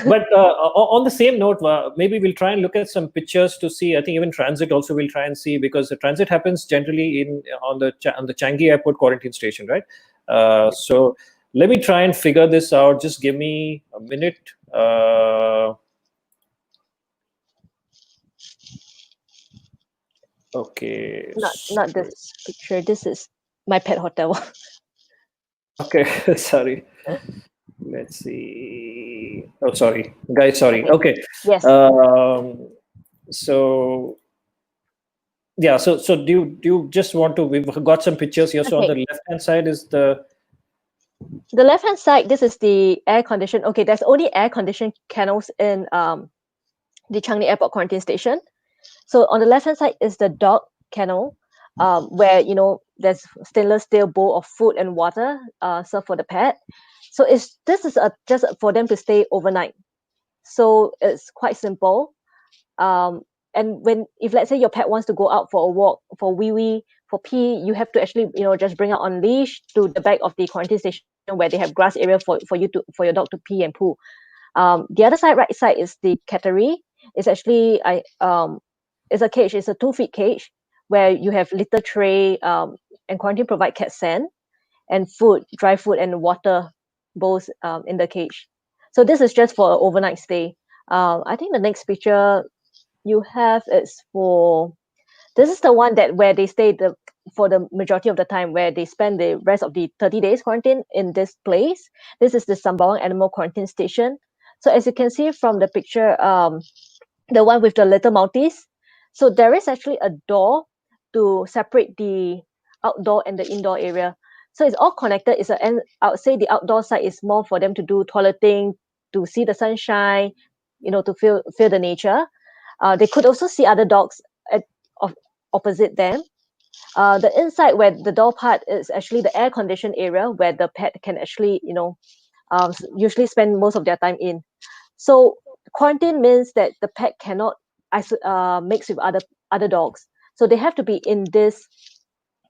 But on the same note, maybe we'll try and look at some pictures to see. I think even transit also we'll try and see, because the transit happens generally on the Changi Airport quarantine station, right? So let me try and figure this out. Just give me a minute. Okay. Not this picture. This is my pet hotel. Okay. Sorry. Let's see. Oh, sorry, guys. Sorry. Okay. Okay. Yes. Um, so yeah. So do you just want to? We've got some pictures here. So on Okay. the left hand side is the. The left hand side, this is the air condition. Okay, there's only air conditioned kennels in the Changi Airport quarantine station. So on the left hand side is the dog kennel, where there's stainless steel bowl of food and water served for the pet. So this is just for them to stay overnight. So it's quite simple. And if let's say your pet wants to go out for a walk, for wee wee, for pee, you have to actually just bring it on leash to the back of the quarantine station condition where they have grass area for your dog to pee and poo. The other side, right side, is the cattery. It's actually it's a cage. It's a 2 feet cage where you have litter tray, and quarantine provide cat sand and food, dry food and water bowls in the cage. So this is just for an overnight stay. I think the next picture you have is for, this is the one that where they stay for the majority of the time, where they spend the rest of the 30 days quarantine in this place. This is the Sembawang Animal Quarantine Station. So as you can see from the picture, the one with the little Maltese. So there is actually a door to separate the outdoor and the indoor area. So it's all connected. And I would say the outdoor side is more for them to do toileting, to see the sunshine, to feel the nature. They could also see other dogs of, opposite them. The inside where the door part is actually the air conditioned area where the pet can actually, usually spend most of their time in. So quarantine means that the pet cannot mix with other dogs. So they have to be in this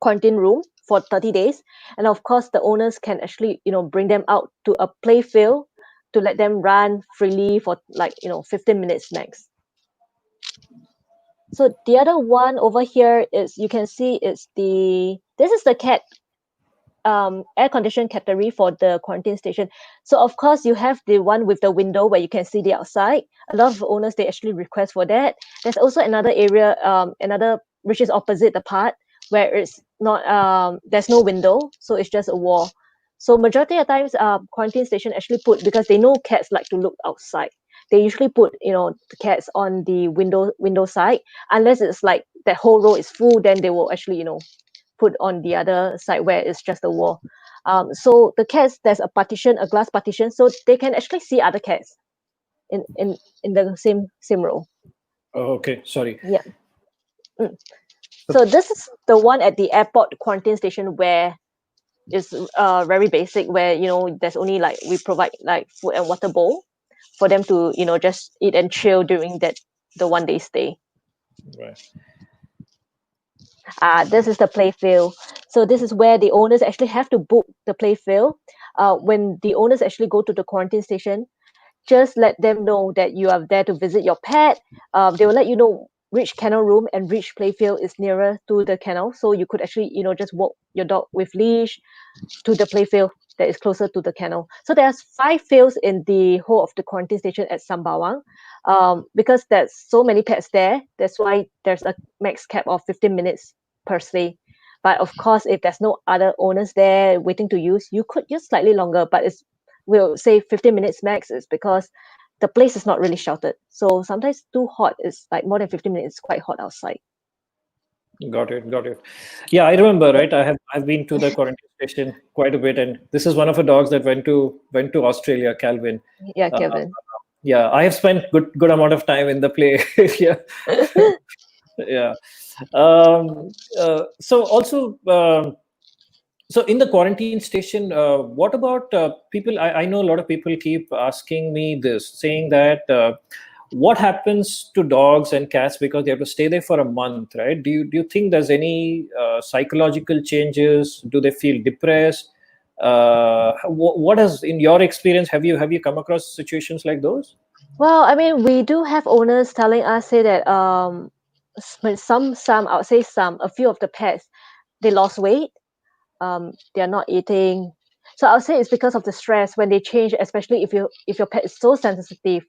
quarantine room for 30 days. And of course, the owners can actually, bring them out to a play field to let them run freely for 15 minutes max. So the other one over here is, you can see it's this is the cat air conditioned category for the quarantine station. So of course you have the one with the window where you can see the outside. A lot of owners, they actually request for that. There's also another area, another which is opposite the part where it's not there's no window, so it's just a wall. So majority of times, quarantine station actually put, because they know cats like to look outside. They usually put the cats on the window side, unless it's like that whole row is full, then they will actually put on the other side where it's just a wall. So the cats, there's a partition, a glass partition, so they can actually see other cats in the same row. Oh, okay, sorry. Yeah. So this is the one at the airport quarantine station where it's very basic, where there's only like, we provide like food and water bowl for them to just eat and chill during the 1 day stay. Right. This is the playfield. So this is where the owners actually have to book the playfield. When the owners actually go to the quarantine station, just let them know that you are there to visit your pet. They will let you know which kennel room and which playfield is nearer to the kennel. So you could actually, just walk your dog with leash to the playfield that is closer to the kennel. So there's 5 fields in the whole of the quarantine station at Sembawang. Because there's so many pets there, that's why there's a max cap of 15 minutes per stay. But of course, if there's no other owners there waiting to use, you could use slightly longer, but we'll say 15 minutes max, is because the place is not really sheltered. So sometimes too hot, is like more than 15 minutes, quite hot outside. Got it. Yeah, I remember, right? I've been to the quarantine station quite a bit, and this is one of the dogs that went to Australia, Calvin. Yeah, Uh, Kevin. yeah, I have spent good amount of time in the play area. Yeah. So also, so in the quarantine station, what about people? I know a lot of people keep asking me this, saying that what happens to dogs and cats because they have to stay there for a month, right? Do you think there's any psychological changes? Do they feel depressed? What has, in your experience, have you come across situations like those? Well, I mean, we do have owners telling us, say that some I would say a few of the pets, they lost weight. They're not eating. So I would say it's because of the stress when they change, especially if your pet is so sensitive.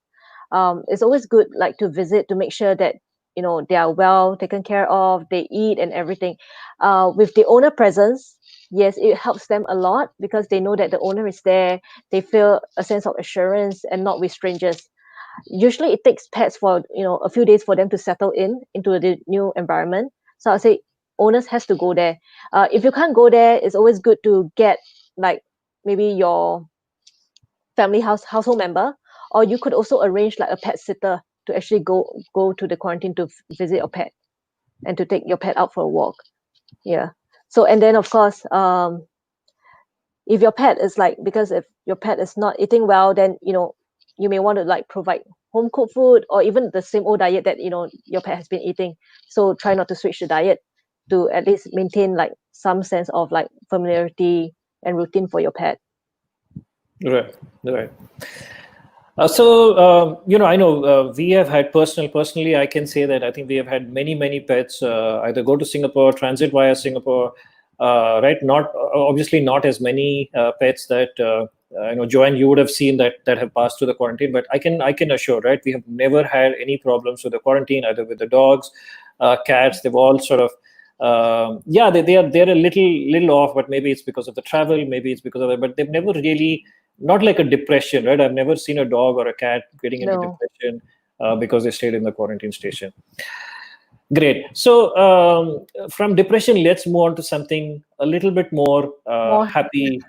It's always good like to visit to make sure that they are well taken care of, they eat and everything. With the owner presence, yes, it helps them a lot because they know that the owner is there. They feel a sense of assurance and not with strangers. Usually it takes pets for a few days for them to settle into the new environment. So I'll say owners has to go there. If you can't go there, it's always good to get like maybe your family household member, or you could also arrange like a pet sitter to actually go to the quarantine to visit your pet and to take your pet out for a walk. Yeah. So and then of course, if your pet is like, because if your pet is not eating well, then you may want to like provide home cooked food or even the same old diet that your pet has been eating. So try not to switch the diet to at least maintain like some sense of like familiarity and routine for your pet. Right, right. I know we have had personally, I can say that I think we have had many pets either go to Singapore, transit via Singapore, right? Not obviously not as many pets that Joanne, you would have seen that have passed through the quarantine, but I can assure, right? We have never had any problems with the quarantine, either with the dogs, cats. They've all sort of yeah, they're a little off, but maybe it's because of the travel, maybe it's because of it, but they've never really, not like a depression, right? I've never seen a dog or a cat getting into No. depression because they stayed in the quarantine station. Great. So from depression, let's move on to something a little bit more More. happy.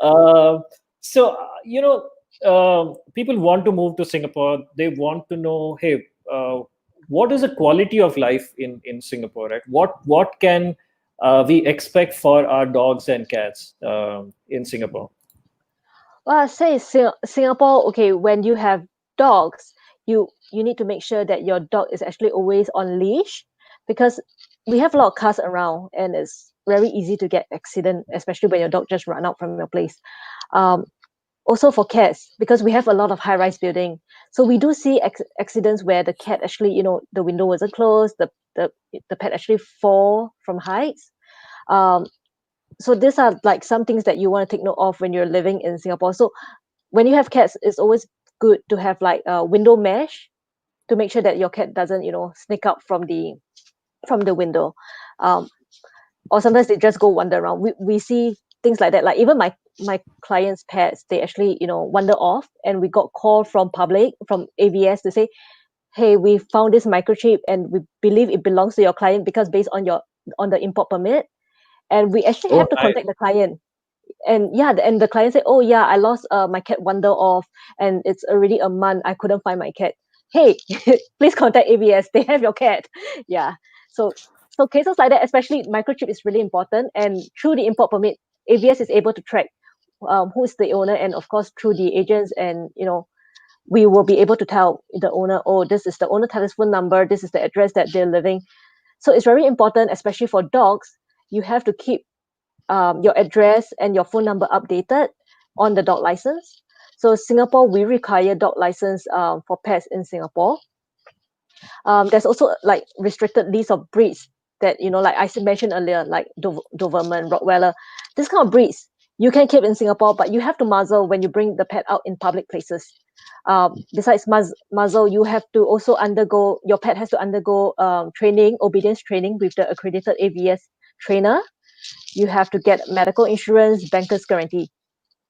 uh, people want to move to Singapore. They want to know, hey, what is the quality of life in Singapore, right? What can we expect for our dogs and cats in Singapore? Well, I say Singapore, okay, when you have dogs, you need to make sure that your dog is actually always on leash, because we have a lot of cars around and it's very easy to get accident, especially when your dog just run out from your place. Um, Also for cats, because we have a lot of high-rise building, so we do see accidents where the cat actually, the window wasn't closed, the pet actually fall from heights. Um, so these are like some things that you want to take note of when you're living in Singapore. So when you have cats, it's always good to have like a window mesh to make sure that your cat doesn't, sneak out from the window. Um, or sometimes they just go wander around. We see things like that. Like even my clients' pets, they actually, wander off, and we got call from public, from AVS, to say, hey, we found this microchip and we believe it belongs to your client, because based on the import permit, and we actually Oh, have to nice. contact the client. And yeah, and the client said, oh yeah, I lost my cat wander off, and it's already a month, I couldn't find my cat. Hey, please contact ABS, they have your cat. Yeah. So cases like that, especially microchip, is really important, and through the import permit, ABS is able to track who's the owner, and of course through the agents, and we will be able to tell the owner, oh, this is the owner telephone number, this is the address that they're living. So it's very important, especially for dogs. You have to keep your address and your phone number updated on the dog license. So Singapore, we require dog license for pets in Singapore. There's also like restricted list of breeds that, like I mentioned earlier, like Doberman, Rottweiler, this kind of breeds you can keep in Singapore, but you have to muzzle when you bring the pet out in public places. Besides muzzle, you have to also undergo, your pet has to undergo training, obedience training with the accredited AVS trainer. You have to get medical insurance, banker's guarantee.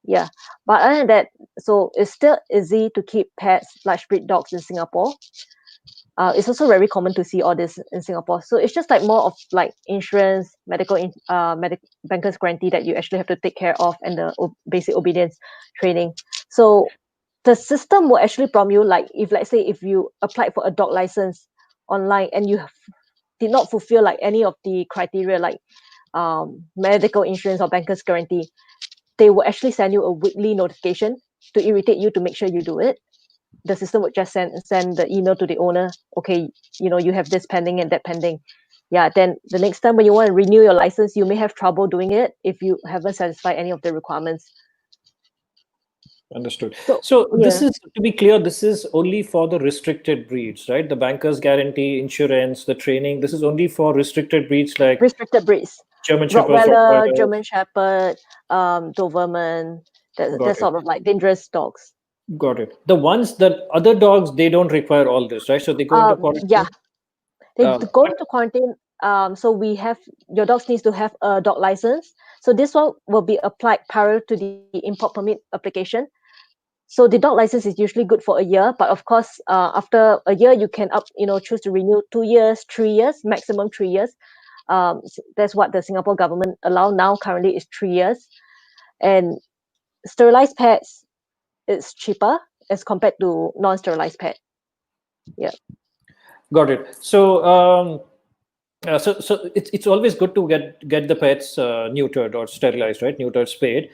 Yeah. But other than that, so it's still easy to keep pets, large breed dogs in Singapore. It's also very common to see all this in Singapore. So it's just like more of like insurance, banker's guarantee that you actually have to take care of, and the basic obedience training. So the system will actually prompt you, like if, let's say, if you applied for a dog license online and you did not fulfill like any of the criteria, like medical insurance or banker's guarantee, they will actually send you a weekly notification to irritate you to make sure you do it. The system would just send the email to the owner. Okay, you have this pending and that pending. Yeah, then the next time when you want to renew your license, you may have trouble doing it if you haven't satisfied any of the requirements. Understood. So So this yeah, is, to be clear, this is only for the restricted breeds, right? The banker's guarantee, insurance, the training. This is only for restricted breeds like restricted breeds: German Shepherds, Rottweiler, Rottweilers. German Shepherd, Doberman. That Got it. sort of like dangerous dogs. Got it. The ones that other dogs, they don't require all this, right? So they go into Yeah, quarantine. they go But into quarantine. So we have, your dogs needs to have a dog license. So this one will be applied prior to the import permit application. So the dog license is usually good for a year, but of course, after a year, you can choose to renew 2 years, 3 years, maximum 3 years. That's what the Singapore government allow now. Currently, is 3 years, and sterilized pets is cheaper as compared to non-sterilized pet. Yeah. got it. So so it's always good to get the pets neutered or sterilized, right? Neutered, spayed,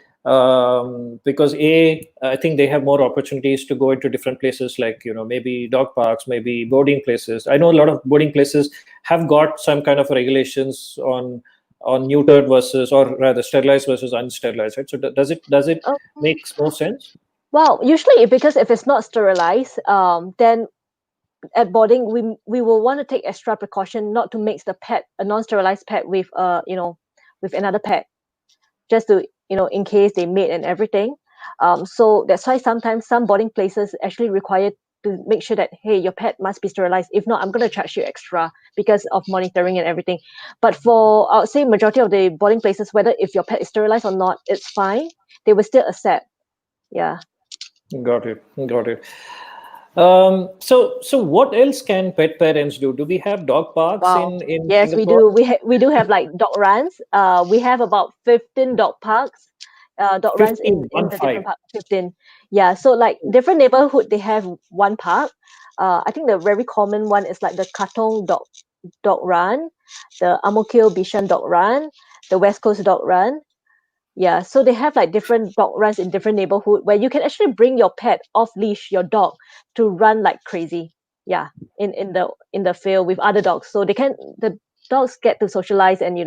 because I think they have more opportunities to go into different places, like maybe dog parks, maybe boarding places. I know a lot of boarding places have got some kind of regulations on on neutered versus, or rather sterilized versus unsterilized, right? So does it Um, makes more sense? well, usually because if it's not sterilized, then at boarding we will want to take extra precaution not to mix the pet, a non-sterilized pet, with with another pet, just to, in case they mate and everything. So that's why sometimes some boarding places actually require to make sure that, hey, your pet must be sterilized. If not, I'm going to charge you extra because of monitoring and everything. But for, I would say, majority of the boarding places, whether if your pet is sterilized or not, it's fine. They will still accept. Yeah. Got it. Got it. So what else can pet parents do? Do we have dog parks Wow. in Yes, we Singapore? do. We do have like dog runs. We have about 15 dog parks, dog runs 15, in one the five. different park. 15. Yeah. So like different neighborhood, they have one park. I think the very common one is like the Katong dog run, the Ang Mo Kio Bishan dog run, the West Coast dog run. Yeah, so they have like different dog runs in different neighborhood where you can actually bring your pet off leash, your dog, to run like crazy. Yeah, in the field with other dogs, so the dogs get to socialize and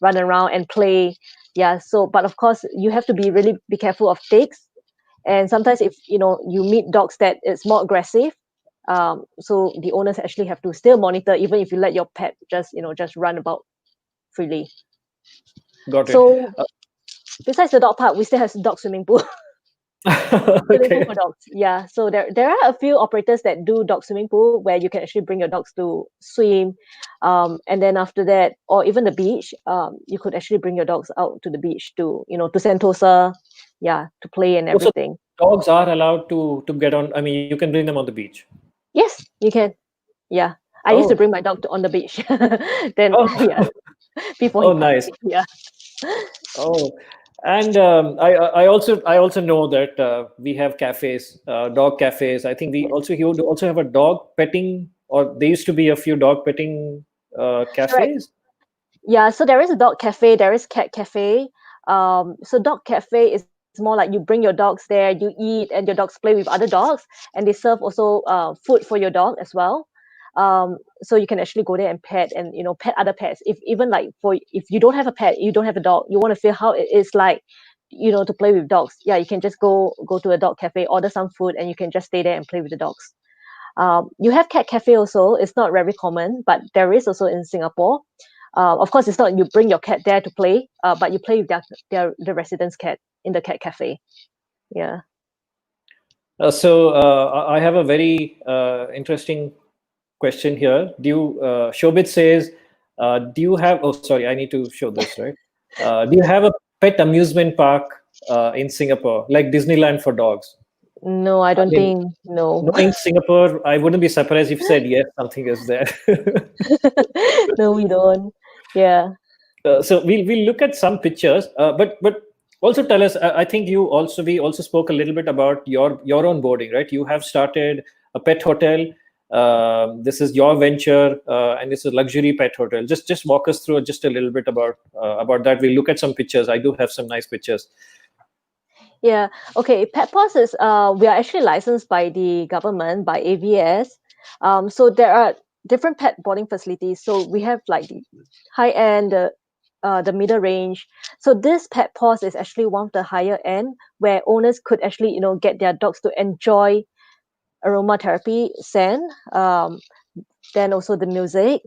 run around and play. Yeah, so but of course you have to be careful of ticks, and sometimes if you meet dogs that is more aggressive, so the owners actually have to still monitor even if you let your pet just run about freely. Got it. So besides the dog park, we still have dog swimming pool. Swimming pool Okay. for dogs. Yeah. So there are a few operators that do dog swimming pool where you can actually bring your dogs to swim. And then after that, or even the beach, you could actually bring your dogs out to the beach to Sentosa, yeah, to play and Also, everything. dogs are allowed to get on. I mean, you can bring them on the beach. Yes, you can. Yeah. I used to Oh, bring my dog on the beach. Then oh, yeah, before he oh, passed nice. away. Yeah. Oh, and I also know that we have cafes, dog cafes. I think we Yes. also you would also have a dog petting, or there used to be a few dog petting Correct. cafes. Yeah, so there is a dog cafe, there is cat cafe. So dog cafe is more like you bring your dogs there, you eat, and your dogs play with other dogs, and they serve also food for your dog as well. So you can actually go there and pet and pet other pets. If even like for if you don't have a pet, you don't have a dog, you want to feel how it is like, to play with dogs. Yeah, you can just go to a dog cafe, order some food, and you can just stay there and play with the dogs. You have cat cafe also. It's not very common, but there is also in Singapore. Of course, it's not you bring your cat there to play, but you play with the residents' cat in the cat cafe. Yeah. So I have a very interesting question here. Shobit says, do you have? Oh, sorry, I need to show this, right? Do you have a pet amusement park in Singapore, like Disneyland for dogs? No, I I don't mean, think no. knowing Singapore, I wouldn't be surprised if you said yes, something is there. No, we don't. Yeah. So we'll look at some pictures, but also tell us. I think we also spoke a little bit about your own boarding, right? You have started a pet hotel. This is your venture, and it's a luxury pet hotel. Just walk us through just a little bit about that. We'll look at some pictures. I do have some nice pictures. Yeah. Okay. Petpause is we are actually licensed by the government by AVS. So there are different pet boarding facilities. So we have like the high end, the middle range. So this Petpause is actually one of the higher end where owners could actually get their dogs to enjoy aromatherapy scent. Then also the music,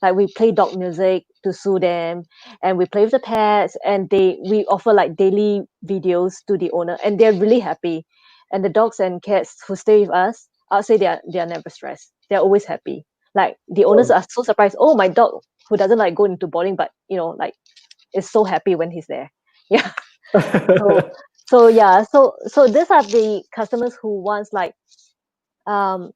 like we play dog music to soothe them, and we play with the pets, and we offer like daily videos to the owner, and they're really happy. And the dogs and cats who stay with us, I'll say they are never stressed. They're always happy. Like the owners Oh. are so surprised. Oh, my dog who doesn't like going into boarding, but like is so happy when he's there. Yeah. So yeah. So these are the customers who wants um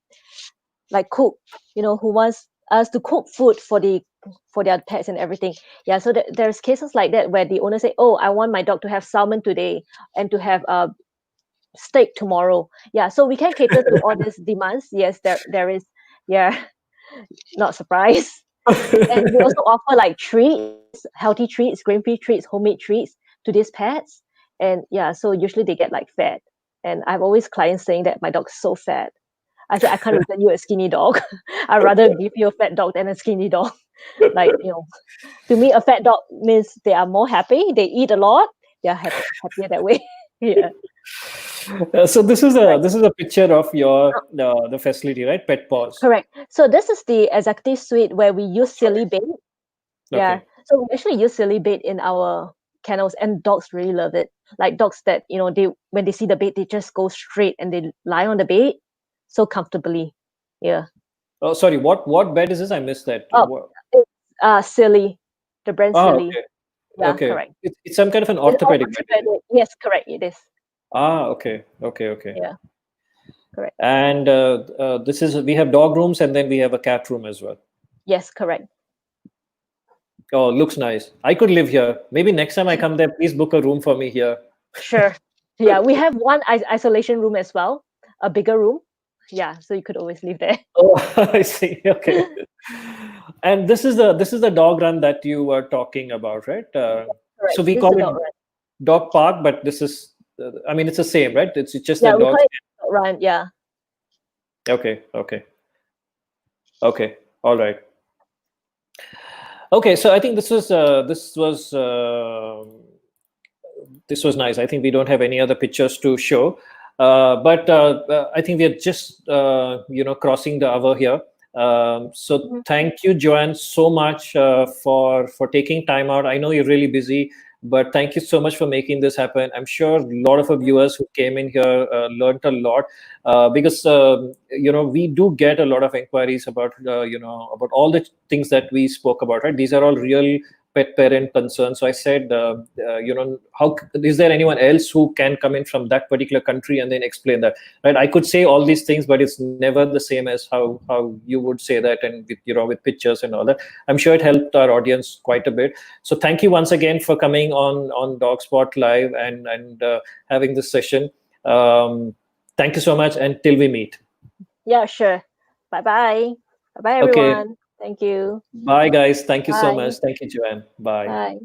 cook, who wants us to cook food for their pets and everything. Yeah, so there's cases like that where the owner say, oh, I want my dog to have salmon today and to have steak tomorrow. Yeah, so we can cater to all these demands. Yes, there is. Yeah. Not surprised. And we also offer like treats, healthy treats, grain-free treats, homemade treats to these pets. And yeah, so usually they get like fed. And I've always clients saying that my dog's so fat. I said, I can't return you a skinny dog. I'd rather give you a fat dog than a skinny dog. Like, to me, a fat dog means they are more happy. They eat a lot. They are happier that way. Yeah. So this is Right. a picture of your the facility, right? Petpause. Correct. So this is the executive suite where we use silly bait. Yeah. Okay. So we actually use silly bait in our kennels, and dogs really love it. Like dogs that, they when they see the bait, they just go straight and they lie on the bait so comfortably. Yeah. Oh, sorry. What bed is this? I missed that. Oh, it's silly. The brand Oh, silly. okay. Yeah, Okay. correct. It's some kind of an It's all orthopedic bed, is it? orthopedic. Yes, correct. It is. Ah, okay. Okay. Okay. Yeah, correct. And this is we have dog rooms and then we have a cat room as well. Yes, correct. Oh, looks nice. I could live here. Maybe next time I come there, please book a room for me here. Sure. Yeah, we have one isolation room as well, a bigger room. Yeah, so you could always live there. Oh, I see. Okay. And this is the dog run that you were talking about, right? Correct. So we This is call the it dog run. dog park, but this is I mean it's the same, right? It's just Yeah, that we call dogs. it dog run. Yeah. Okay. Okay. Okay. All right. Okay. So I think this was nice. I think we don't have any other pictures to show, but I think we are just crossing the hour here. So Mhm. thank you, Joanne, so much for taking time out. I know you're really busy, but thank you so much for making this happen. I'm sure a lot of our viewers who came in here learned a lot because we do get a lot of inquiries about about all the things that we spoke about. Right, these are all real pet parent concern. So I said, how is there anyone else who can come in from that particular country and then explain that? Right? I could say all these things, but it's never the same as how you would say that, and with with pictures and all that. I'm sure it helped our audience quite a bit. So thank you once again for coming on DogSpot Live and having this session. Thank you so much, and till we meet. Yeah, sure. Bye bye. Bye bye, Okay, everyone. Thank you. bye guys. Thank you so Bye. much. Thank you, Joanne. Bye. Bye.